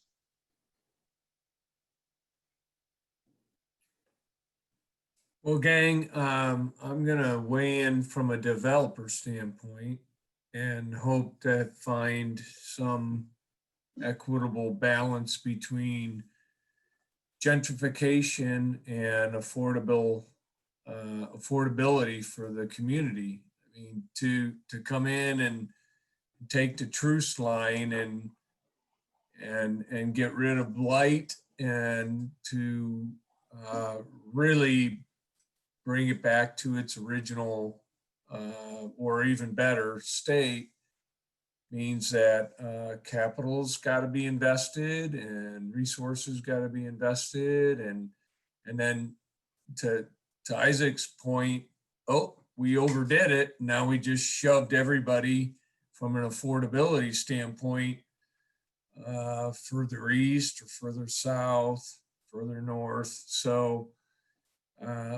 Speaker 12: Well, gang, I'm going to weigh in from a developer standpoint and hope to find some equitable balance between gentrification and affordability for the community. I mean, to come in and take the Troost line and get rid of blight and to really bring it back to its original or even better state means that capital's got to be invested and resources got to be invested, and then to Isaac's point, oh, we overdid it. Now we just shoved everybody from an affordability standpoint further east or further south, further north. So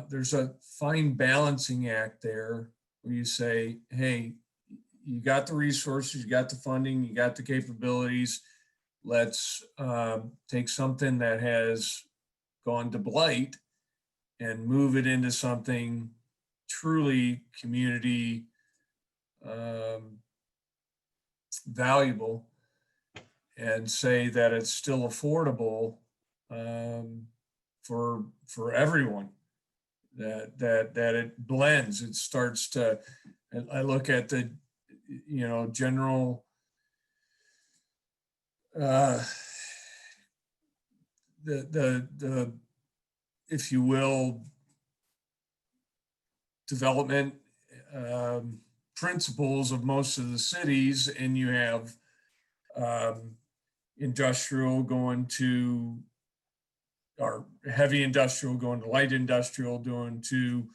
Speaker 12: there's a fine balancing act there where you say, hey, you got the resources, you got the funding, you got the capabilities. Let's take something that has gone to blight and move it into something truly community valuable, and say that it's still affordable for everyone. That it blends. It starts to. I look at the, general. The if you will, development principles of most of the cities, and you have industrial going to, or heavy industrial going to light industrial, going to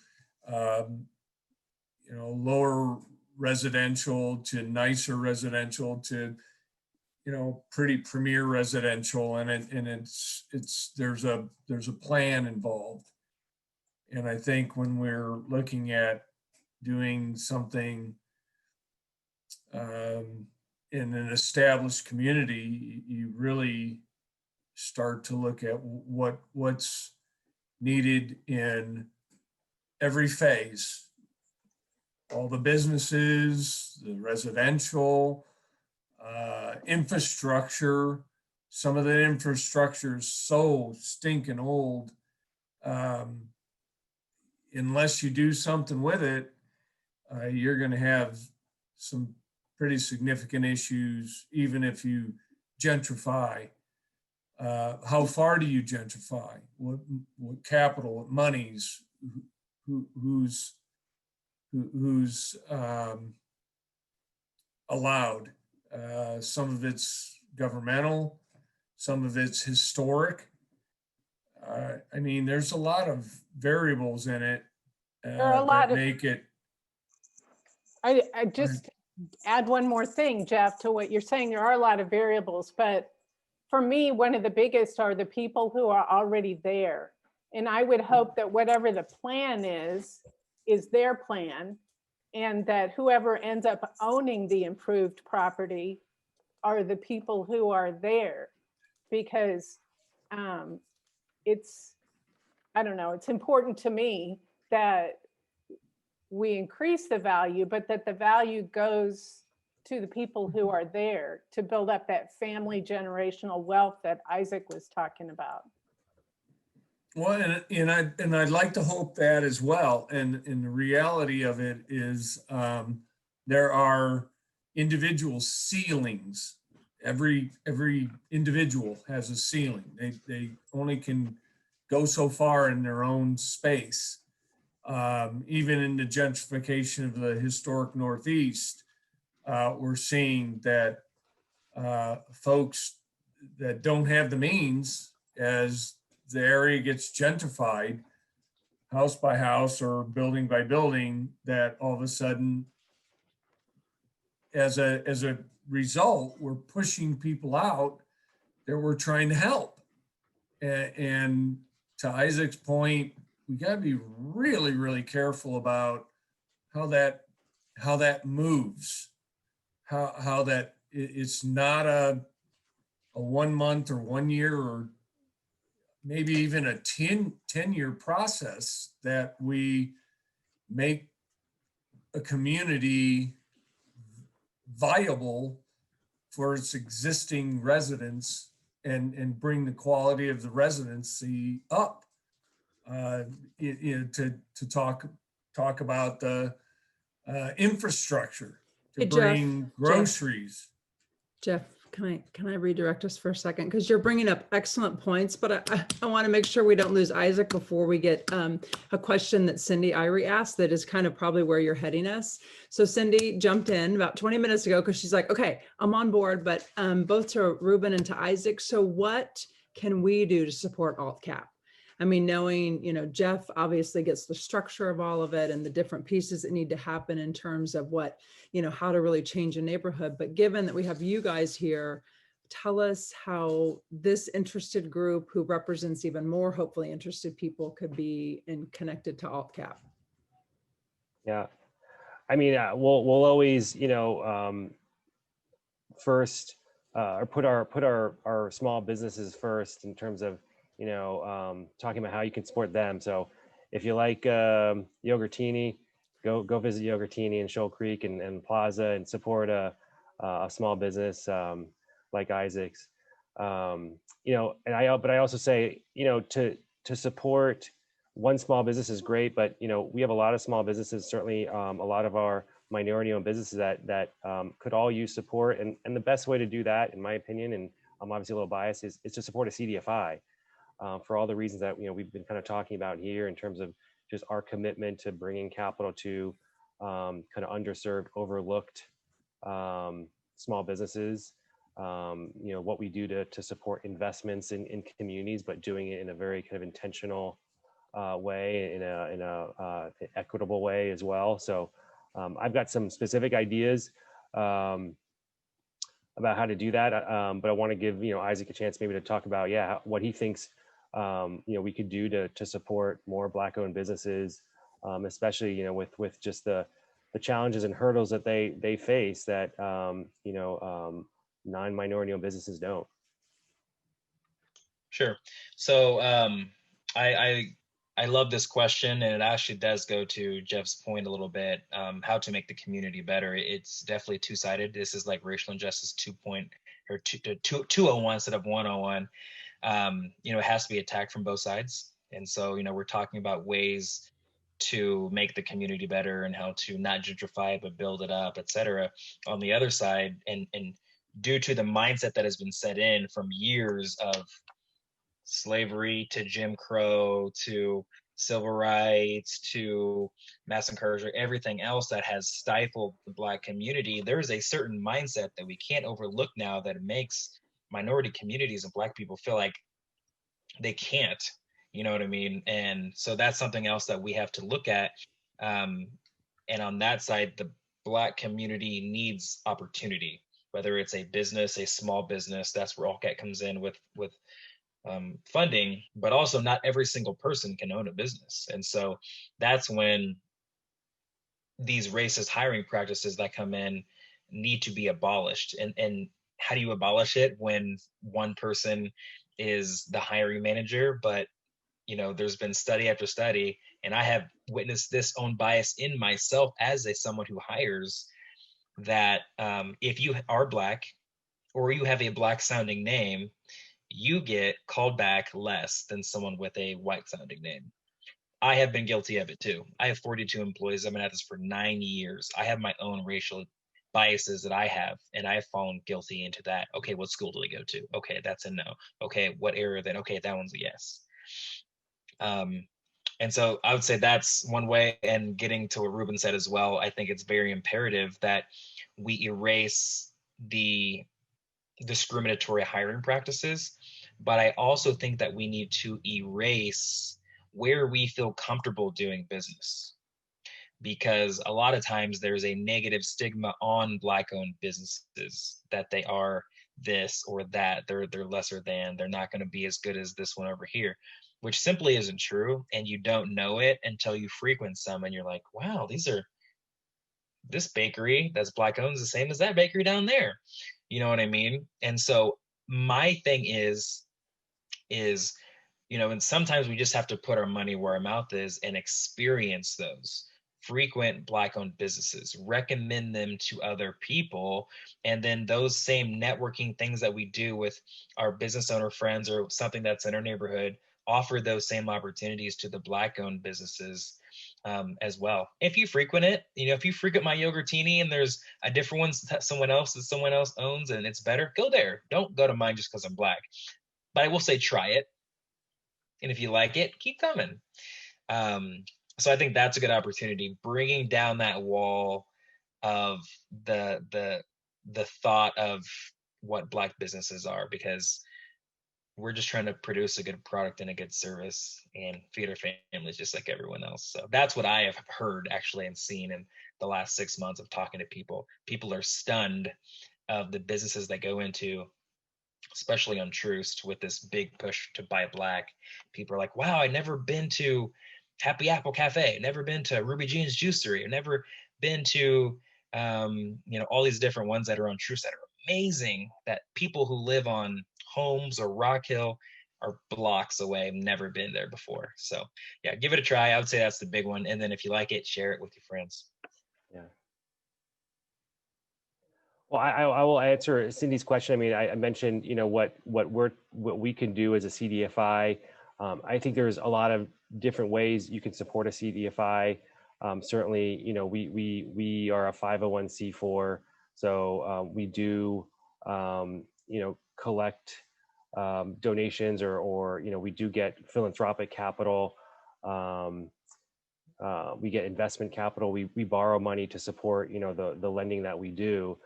Speaker 12: lower residential to nicer residential to pretty premier residential, and it's there's a plan involved. And I think when we're looking at doing something in an established community, you really start to look at what's needed in every phase. All the businesses, the residential, infrastructure. Some of the infrastructure is so stinking old. Unless you do something with it, you're going to have some pretty significant issues, even if you gentrify. How far do you gentrify? What capital, what monies, who's allowed? Some of it's governmental, some of it's historic. I mean, there's a lot of variables in it that make it.
Speaker 11: I just add one more thing, Jeff, to what you're saying. There are a lot of variables, but for me, one of the biggest are the people who are already there. And I would hope that whatever the plan is their plan, and that whoever ends up owning the improved property are the people who are there, because it's, I don't know, it's important to me that we increase the value, but that the value goes to the people who are there to build up that family generational wealth that Isaac was talking about.
Speaker 12: Well, and I'd like to hope that as well. And the reality of it is there are individual ceilings. Every individual has a ceiling. They only can go so far in their own space. Even in the gentrification of the historic Northeast, we're seeing that folks that don't have the means, as the area gets gentrified, house by house or building by building, that all of a sudden, as a result, we're pushing people out that we're trying to help. And to Isaac's point, we got to be really, really careful about how that moves, how that it's not a 1 month or 1 year or maybe even a 10-year process, that we make a community viable for its existing residents and bring the quality of the residency up. To talk about the infrastructure, to bring groceries.
Speaker 8: Jeff, can I redirect us for a second? Because you're bringing up excellent points, but I want to make sure we don't lose Isaac before we get a question that Cindy Irie asked that is kind of probably where you're heading us. So Cindy jumped in about 20 minutes ago because she's like, okay, I'm on board, but both to Ruben and to Isaac. So what can we do to support AltCap? I mean, knowing, Jeff obviously gets the structure of all of it and the different pieces that need to happen in terms of what, how to really change a neighborhood. But given that we have you guys here tell us how this interested group, who represents even more hopefully interested people, could be connected to AltCap.
Speaker 2: Yeah, I mean, we'll always, first or put our small businesses first in terms of, talking about how you can support them. So if you like Yogurtini, go visit Yogurtini in Shoal Creek and Plaza and support a small business like Isaac's. But I also say, to support one small business is great, but we have a lot of small businesses, certainly a lot of our minority-owned businesses that could all use support, and the best way to do that, in my opinion, and I'm obviously a little biased, is to support a CDFI for all the reasons that we've been kind of talking about here in terms of just our commitment to bringing capital to kind of underserved, overlooked small businesses. What we do to support investments in communities, but doing it in a very kind of intentional way, in a equitable way as well. So I've got some specific ideas about how to do that, but I want to give Isaac a chance maybe to talk about what he thinks we could do to support more Black-owned businesses, especially with just the challenges and hurdles that they face that non-minority-owned businesses don't.
Speaker 6: Sure. So I love this question, and it actually does go to Jeff's point a little bit, how to make the community better. It's definitely two-sided. This is like racial injustice 201 instead of 101. It has to be attacked from both sides. And so, we're talking about ways to make the community better and how to not gentrify it, but build it up, et cetera. On the other side, and due to the mindset that has been set in from years of slavery to Jim Crow to civil rights to mass incarceration, everything else that has stifled the Black community, there's a certain mindset that we can't overlook now that makes minority communities and Black people feel like they can't, you know what I mean? And so that's something else that we have to look at. And on that side, the Black community needs opportunity, whether it's a business, a small business. That's where AltCap comes in with funding, but also not every single person can own a business. And so that's when these racist hiring practices that come in need to be abolished. And how do you abolish it when one person is the hiring manager, but there's been study after study, and I have witnessed this own bias in myself as someone who hires, that if you are Black or you have a Black sounding name, you get called back less than someone with a white sounding name. I have been guilty of it too. I have 42 employees. I've been at this for 9 years. I have my own racial biases that I have, and I've fallen guilty into that. Okay, what school do they go to? Okay, that's a no. Okay, what area then? Okay, that one's a yes. And so I would say that's one way. And getting to what Ruben said as well, I think it's very imperative that we erase the discriminatory hiring practices, but I also think that we need to erase where we feel comfortable doing business, because a lot of times there's a negative stigma on Black-owned businesses that they are this or that, they're lesser than, they're not going to be as good as this one over here, which simply isn't true. And you don't know it until you frequent some and you're like, wow, this bakery that's Black-owned is the same as that bakery down there. You know what I mean? And so my thing is, and sometimes we just have to put our money where our mouth is and experience those. Frequent Black-owned businesses, recommend them to other people, and then those same networking things that we do with our business owner friends or something that's in our neighborhood, offer those same opportunities to the Black-owned businesses as well. If you frequent it, if you frequent my Yogurtini and there's a different one that someone else owns and it's better, go there. Don't go to mine just because I'm Black. But I will say try it. And if you like it, keep coming. So I think that's a good opportunity, bringing down that wall of the thought of what Black businesses are, because we're just trying to produce a good product and a good service and feed our families just like everyone else. So that's what I have heard actually and seen in the last 6 months of talking to people. People are stunned of the businesses they go into especially on Troost with this big push to buy black. People are like, wow, I've never been to Happy Apple Cafe, never been to Ruby Jean's Juicery, I've never been to, all these different ones that are on Troost that are amazing, that people who live on Holmes or Rock Hill are blocks away. I've never been there before. So yeah, give it a try. I would say that's the big one. And then if you like it, share it with your friends.
Speaker 2: Yeah. Well, I will answer Cindy's question. I mean, I mentioned, what we can do as a CDFI. I think there's a lot of different ways you can support a CDFI. Certainly, we are a 501c4, so we do, collect donations, or we do get philanthropic capital. We get investment capital. We borrow money to support, the lending that we do.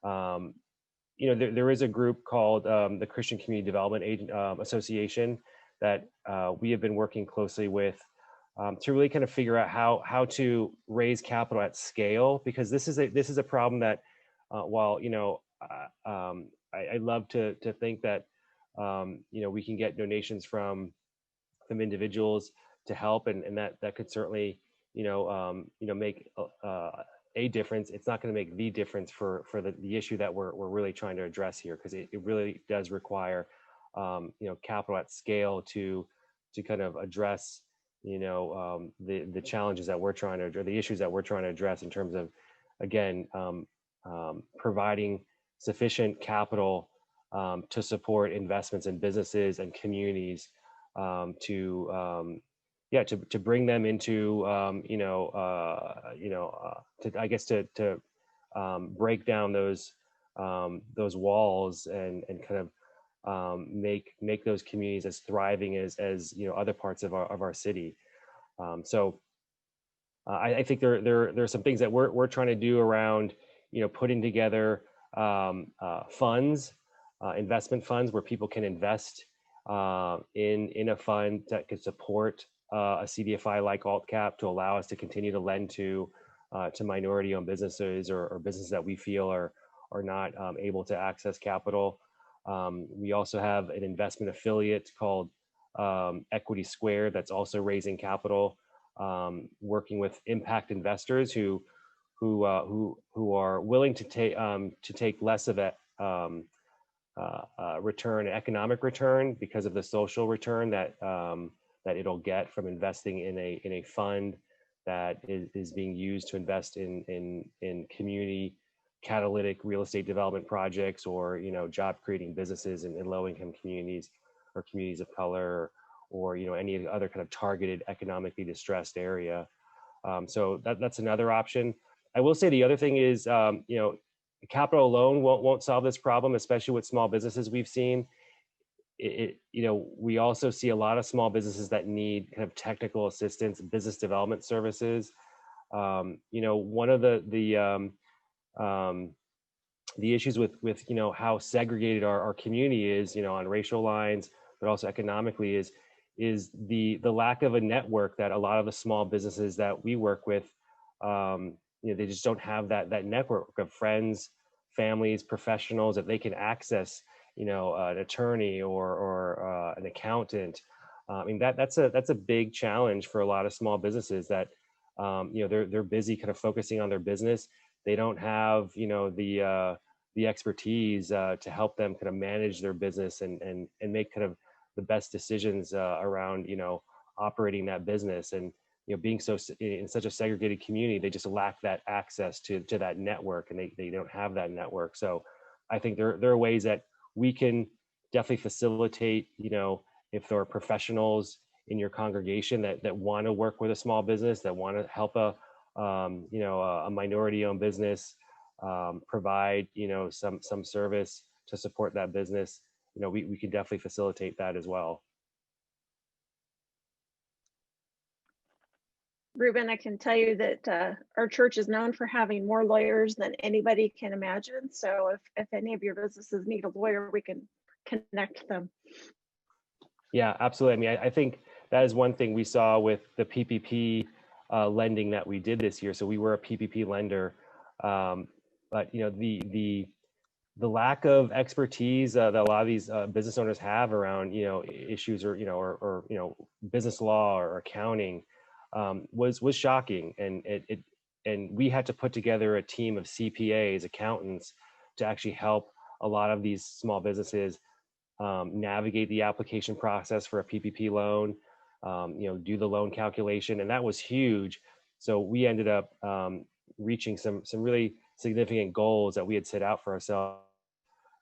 Speaker 2: There is a group called the Christian Community Development Association that we have been working closely with to really kind of figure out how to raise capital at scale, because this is a problem that while I love to think that we can get donations from individuals to help, and that could certainly make a difference. It's not going to make the difference for the issue that we're really trying to address here, because it really does require capital at scale to kind of address the challenges that we're trying to, or the issues that we're trying to address in terms of, again, providing sufficient capital to support investments in businesses and communities, to bring them into, to break down those walls and kind of make those communities as thriving as other parts of our city. I think there are some things that we're trying to do around putting together funds, investment funds where people can invest in a fund that could support a CDFI like AltCap, to allow us to continue to lend to minority-owned businesses or businesses that we feel are not able to access capital. We also have an investment affiliate called Equity Square that's also raising capital, working with impact investors who are willing to take less of a return, economic return, because of the social return that it'll get from investing in a fund that is being used to invest in community catalytic real estate development projects, or job creating businesses in low-income communities or communities of color, or any other kind of targeted economically distressed area. So that's another option. I will say the other thing is, capital alone won't solve this problem, especially with small businesses. We've seen we also see a lot of small businesses that need kind of technical assistance, business development services. One of the issues with how segregated our community is, on racial lines, but also economically, is the lack of a network that a lot of the small businesses that we work with, they just don't have that network of friends, families, professionals that they can access, an attorney or an accountant. I mean, that's a big challenge for a lot of small businesses that, they're busy kind of focusing on their business. They don't have, the expertise to help them kind of manage their business and make kind of the best decisions around, operating that business. And, being in such a segregated community, they just lack that access to that network, and they don't have that network. So I think there are ways that we can definitely facilitate, if there are professionals in your congregation that want to work with a small business, that want to help a minority-owned business provide, some service to support that business. We can definitely facilitate that as well.
Speaker 13: Ruben, I can tell you that our church is known for having more lawyers than anybody can imagine. So if any of your businesses need a lawyer, we can connect them.
Speaker 2: Yeah, absolutely. I mean, I think that is one thing we saw with the PPP lending that we did this year. So we were a PPP lender, but the the lack of expertise that a lot of these business owners have around, issues or business law or accounting was shocking. And we had to put together a team of CPAs, accountants, to actually help a lot of these small businesses navigate the application process for a PPP loan, do the loan calculation, and that was huge. So we ended up reaching some really significant goals that we had set out for ourselves.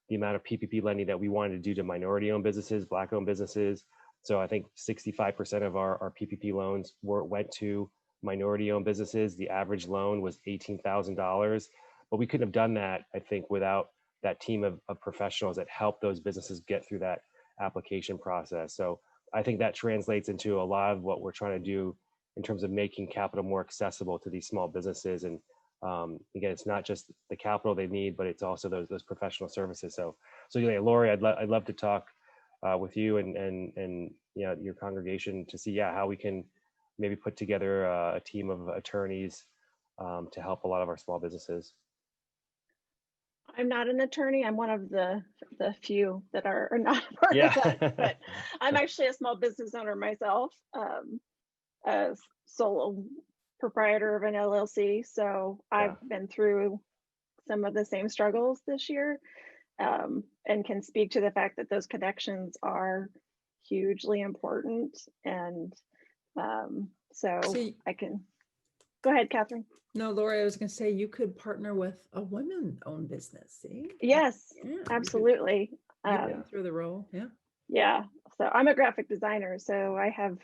Speaker 2: The amount of PPP lending that we wanted to do to minority-owned businesses, Black-owned businesses. So I think 65% of our PPP loans went to minority-owned businesses. The average loan was $18,000, but we couldn't have done that, I think, without that team of professionals that help those businesses get through that application process. So I think that translates into a lot of what we're trying to do in terms of making capital more accessible to these small businesses. And again, it's not just the capital they need, but it's also those professional services. So Lori, I'd love to talk with you and your congregation to see how we can maybe put together a team of attorneys to help a lot of our small businesses.
Speaker 13: I'm not an attorney. I'm one of the few that are not part of that. But I'm actually a small business owner myself, a sole proprietor of an LLC. So I've been through some of the same struggles this year, and can speak to the fact that those connections are hugely important. And so I can go ahead, Catherine.
Speaker 8: No, Lori, I was going to say you could partner with a women-owned business. See?
Speaker 13: Yes, absolutely.
Speaker 8: Through the role,
Speaker 13: Yeah. So I'm a graphic designer, so I have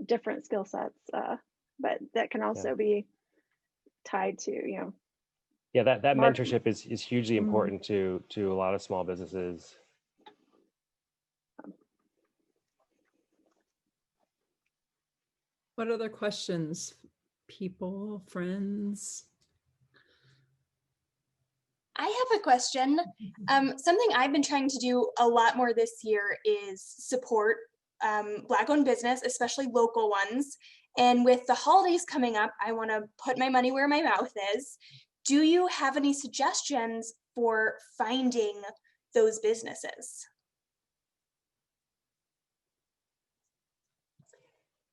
Speaker 13: different skill sets, but that can also be tied to,
Speaker 2: that mentorship is hugely important to a lot of small businesses.
Speaker 8: What other questions? People, friends?
Speaker 14: I have a question. Something I've been trying to do a lot more this year is support Black-owned business, especially local ones. And with the holidays coming up, I want to put my money where my mouth is. Do you have any suggestions for finding those businesses?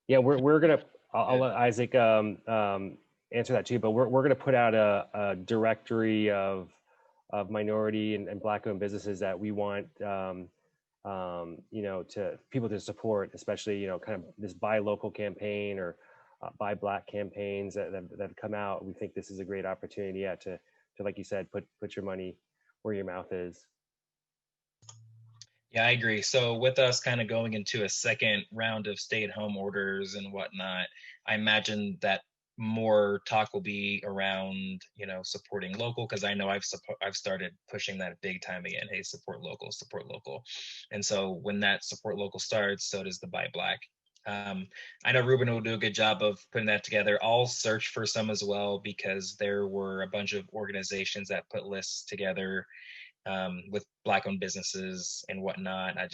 Speaker 2: Yeah, we're gonna. I'll let Isaac answer that too. But we're gonna put out a directory of minority and Black-owned businesses that we want to people to support, especially kind of this buy local campaign or buy Black campaigns that have come out. We think this is a great opportunity to like you said, put your money where your mouth is.
Speaker 6: Yeah, I agree. So with us kind of going into a second round of stay-at-home orders and whatnot, I imagine that more talk will be around, supporting local, because I know I've started pushing that big time again. Hey, support local, support local. And so when that support local starts, so does the Buy Black. I know Ruben will do a good job of putting that together. I'll search for some as well, because there were a bunch of organizations that put lists together with Black-owned businesses and whatnot. I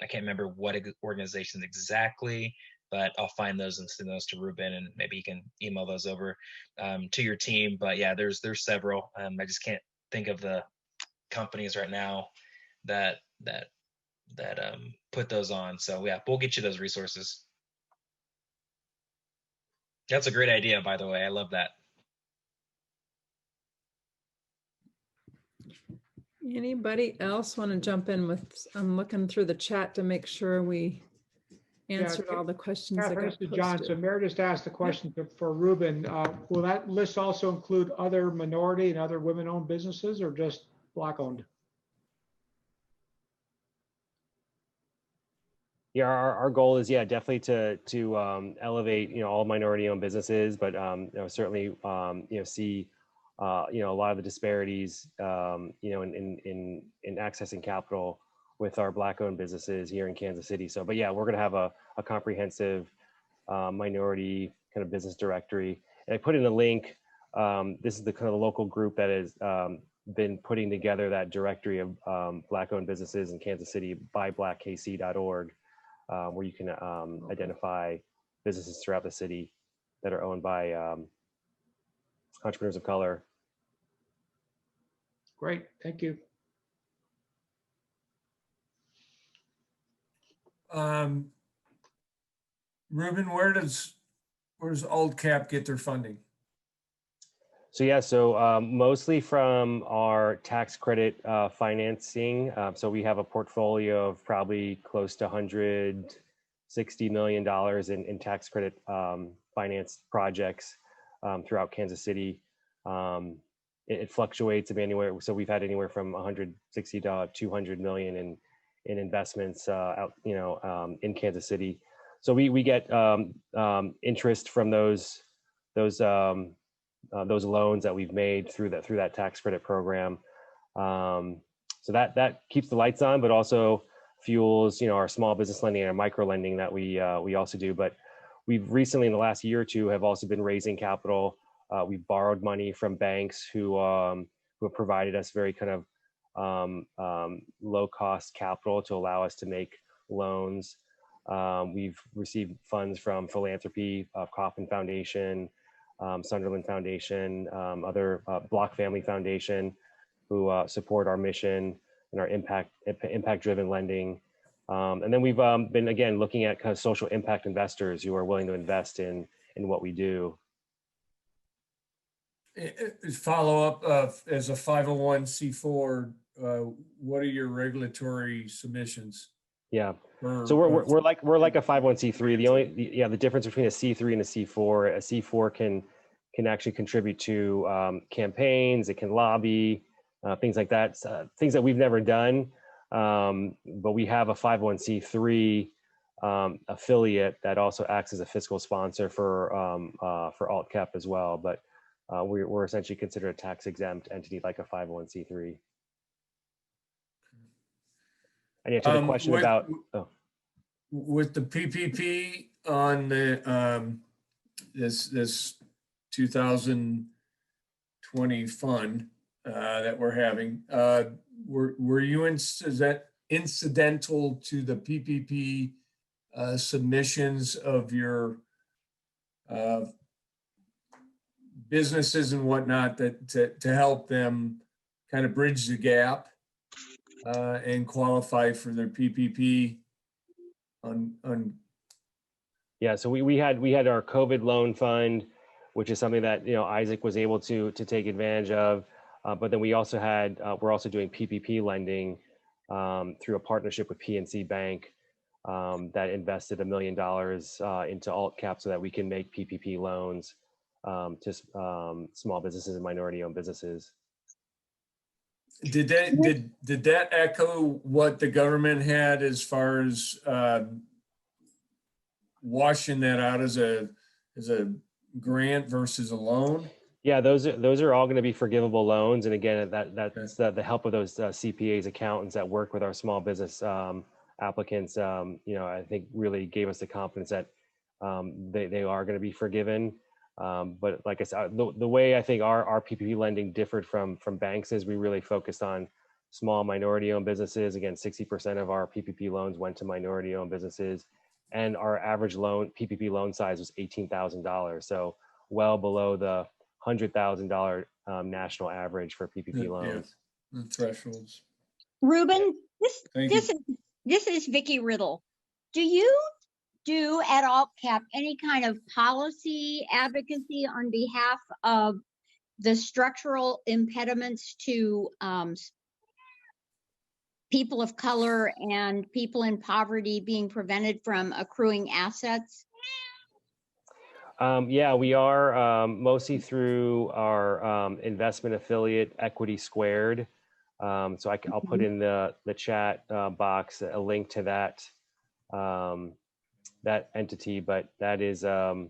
Speaker 6: can't remember what organizations exactly, but I'll find those and send those to Ruben, and maybe you can email those over to your team. But yeah, there's several. I just can't think of the companies right now that put those on. So yeah, we'll get you those resources. That's a great idea, by the way. I love that.
Speaker 8: Anybody else want to jump in with? I'm looking through the chat to make sure we answered all the questions.
Speaker 15: Catherine, this is Johnson. Mayor just asked the question for Ruben. Will that list also include other minority and other women-owned businesses, or just Black-owned?
Speaker 2: Yeah, our goal is definitely to elevate all minority-owned businesses, but certainly see a lot of the disparities in accessing capital with our Black-owned businesses here in Kansas City. So, but yeah, we're going to have a comprehensive minority kind of business directory. And I put in a link. This is the kind of local group that has been putting together that directory of Black-owned businesses in Kansas City, buyblackkc.org, where you can identify businesses throughout the city that are owned by entrepreneurs of color.
Speaker 15: Great, thank you.
Speaker 12: Ruben, where does AltCap get their funding?
Speaker 2: So yeah, so mostly from our tax credit financing. So we have a portfolio of probably close to $160 million in tax credit finance projects throughout Kansas City. It fluctuates anywhere. So we've had anywhere from 160 to 200 million in investments out, in Kansas City. So we get interest from those loans that we've made through that tax credit program. So that keeps the lights on, but also fuels, our small business lending and our micro lending that we also do. But we've recently, in the last year or two, have also been raising capital. We've borrowed money from banks who have provided us very kind of low cost capital to allow us to make loans. We've received funds from philanthropy, Kauffman Foundation, Sunderland Foundation, other Block Family Foundation, who support our mission and our impact-driven lending. And then we've been, again, looking at kind of social impact investors who are willing to invest in what we do.
Speaker 12: Follow up, as a 501c4, what are your regulatory submissions?
Speaker 2: Yeah. So we're like a 501c3. The difference between a C3 and a C4 can actually contribute to campaigns. It can lobby, things like that. Things that we've never done, but we have a 501c3 affiliate that also acts as a fiscal sponsor for AltCap as well. But we're essentially considered a tax exempt entity like a 501c3. And answer the question about
Speaker 12: with the PPP on the this 2020 fund that we're having. Were you incidental to the PPP submissions of your businesses and whatnot to help them kind of bridge the gap and qualify for their PPP on
Speaker 2: Yeah, so we had our COVID loan fund, which is something that Isaac was able to take advantage of, but then we're also doing PPP lending through a partnership with PNC Bank that invested $1 million into AltCap so that we can make PPP loans to small businesses and minority-owned businesses.
Speaker 12: Did that echo what the government had as far as washing that out as a grant versus a loan?
Speaker 2: Yeah, those are all going to be forgivable loans, and again, that's the help of those CPAs, accountants that work with our small business applicants. I think really gave us the confidence that they are going to be forgiven. But like I said, the way I think our PPP lending differed from banks is we really focused on small minority-owned businesses. Again, 60% of our PPP loans went to minority-owned businesses, and our average PPP loan size was $18,000, so well below the $100,000 national average for PPP loans.
Speaker 12: Yeah, the thresholds.
Speaker 16: Ruben, this is Vicki Riddle. Do you do at AltCap any kind of policy advocacy on behalf of the structural impediments to people of color and people in poverty being prevented from accruing assets?
Speaker 2: Yeah, we are mostly through our investment affiliate, Equity Squared. So I'll put in the chat box a link to that entity, but that is the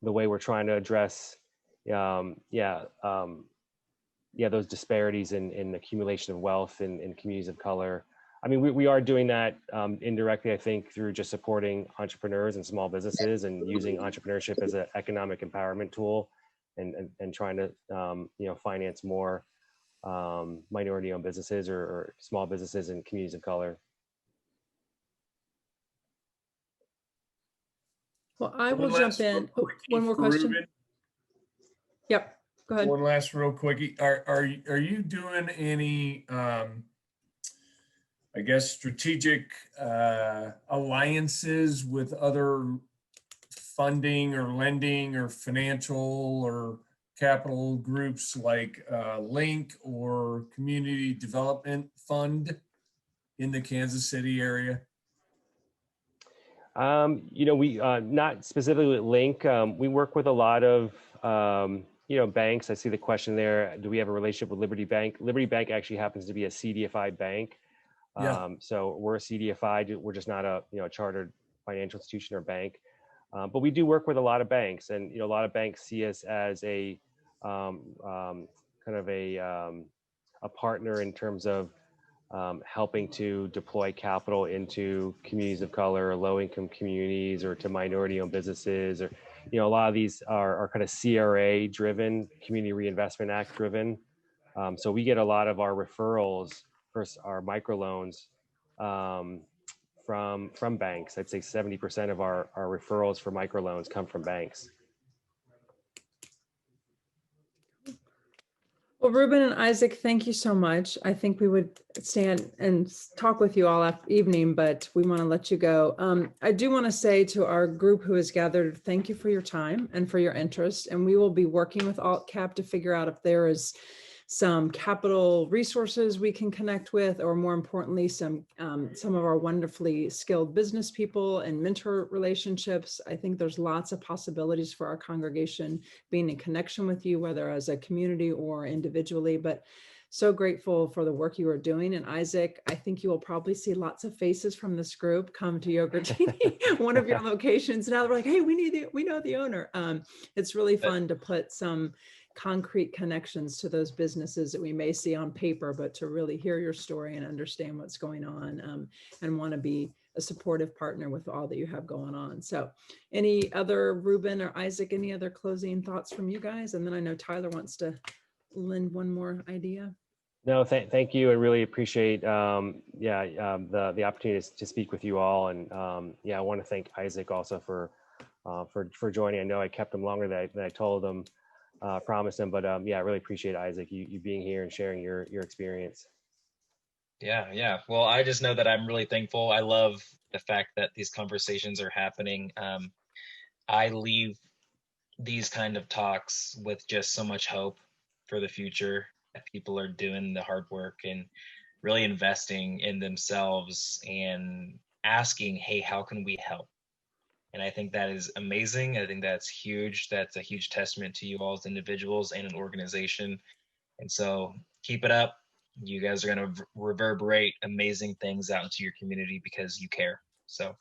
Speaker 2: way we're trying to address those disparities in accumulation of wealth in communities of color. I mean, we are doing that indirectly, I think, through just supporting entrepreneurs and small businesses and using entrepreneurship as an economic empowerment tool and trying to finance more minority-owned businesses or small businesses in communities of color.
Speaker 8: Well, I will jump in. Oh, one more question.
Speaker 12: Ruben.
Speaker 8: Yep, Go ahead.
Speaker 12: One last real quickie. Are you doing any, I guess, strategic alliances with other funding or lending or financial or capital groups like Link or Community Development Fund in the Kansas City area?
Speaker 2: We not specifically with Link. We work with a lot of banks. I see the question there. Do we have a relationship with Liberty Bank? Liberty Bank actually happens to be a CDFI bank.
Speaker 12: Yeah.
Speaker 2: So we're a CDFI. We're just not a chartered financial institution or bank. But we do work with a lot of banks, and a lot of banks see us as a kind of a partner in terms of helping to deploy capital into communities of color or low-income communities or to minority-owned businesses, or a lot of these are kind of CRA-driven, Community Reinvestment Act-driven. So we get a lot of our referrals for our microloans from banks. I'd say 70% of our referrals for microloans come from banks.
Speaker 8: Well, Ruben and Isaac, thank you so much. I think we would stay and talk with you all evening, but we want to let you go. I do want to say to our group who has gathered, thank you for your time and for your interest. And we will be working with AltCap to figure out if there is some capital resources we can connect with, or more importantly, some of our wonderfully skilled business people and mentor relationships. I think there's lots of possibilities for our congregation being in connection with you, whether as a community or individually, but so grateful for the work you are doing. And Isaac, I think you will probably see lots of faces from this group come to Yogurtini, one of your locations. Now they're like, hey, we know the owner. It's really fun to put some concrete connections to those businesses that we may see on paper, but to really hear your story and understand what's going on, and want to be a supportive partner with all that you have going on. So any other, Ruben or Isaac, any other closing thoughts from you guys? And then I know Tyler wants to lend one more idea.
Speaker 2: No, thank you. I really appreciate the opportunity to speak with you all. And I want to thank Isaac also for joining. I know I kept him longer than I told him. Promised him, but I really appreciate Isaac, you being here and sharing your experience.
Speaker 6: Yeah. Well, I just know that I'm really thankful. I love the fact that these conversations are happening. I leave these kind of talks with just so much hope for the future, that people are doing the hard work and really investing in themselves and asking, hey, how can we help? And I think that is amazing. I think that's huge. That's a huge testament to you all as individuals and an organization. And so keep it up. You guys are going to reverberate amazing things out into your community because you care. So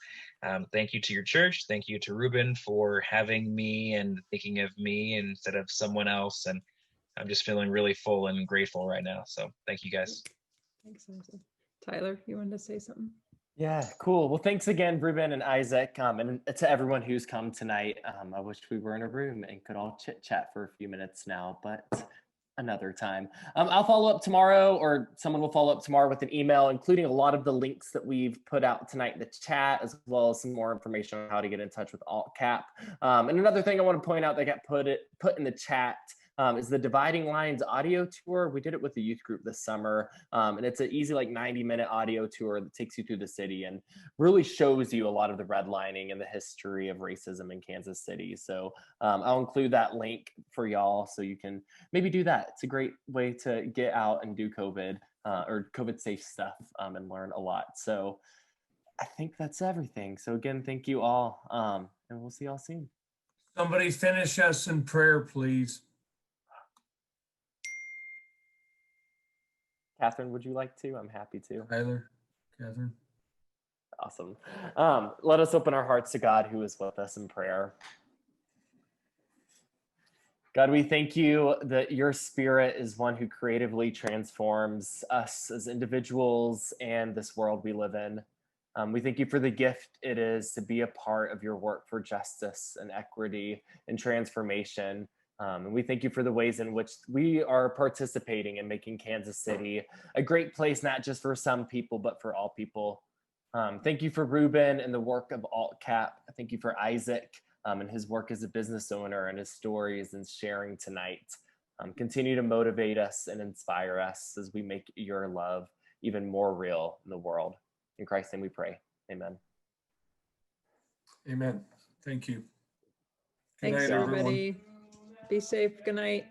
Speaker 6: thank you to your church. Thank you to Ruben for having me and thinking of me instead of someone else. And I'm just feeling really full and grateful right now. So thank you guys.
Speaker 8: Thanks, Isaac. Tyler, you wanted to say something?
Speaker 1: Yeah, cool. Well, thanks again, Ruben and Isaac, and to everyone who's come tonight. I wish we were in a room and could all chit chat for a few minutes now, but another time. I'll follow up tomorrow, or someone will follow up tomorrow with an email, including a lot of the links that we've put out tonight in the chat, as well as some more information on how to get in touch with AltCap. And another thing I want to point out that got put in the chat is the Dividing Lines audio tour. We did it with the youth group this summer, and it's an easy 90-minute audio tour that takes you through the city and really shows you a lot of the redlining and the history of racism in Kansas City. So I'll include that link for y'all so you can maybe do that. It's a great way to get out and do COVID or COVID safe stuff and learn a lot. So I think that's everything. So again, thank you all, and we'll see y'all soon.
Speaker 12: Somebody finish us in prayer, please.
Speaker 1: Catherine, would you like to? I'm happy to.
Speaker 12: Tyler, Catherine.
Speaker 1: Awesome. Let us open our hearts to God, who is with us in prayer. God, we thank you that your spirit is one who creatively transforms us as individuals and this world we live in. We thank you for the gift it is to be a part of your work for justice and equity and transformation. And we thank you for the ways in which we are participating in making Kansas City a great place, not just for some people, but for all people. Thank you for Ruben and the work of AltCap. Thank you for Isaac and his work as a business owner and his stories and sharing tonight. Continue to motivate us and inspire us as we make your love even more real in the world. In Christ's name we pray. Amen.
Speaker 12: Amen. Thank you. Good
Speaker 8: Thanks,
Speaker 12: night, everyone.
Speaker 8: everybody. Be safe. Good night.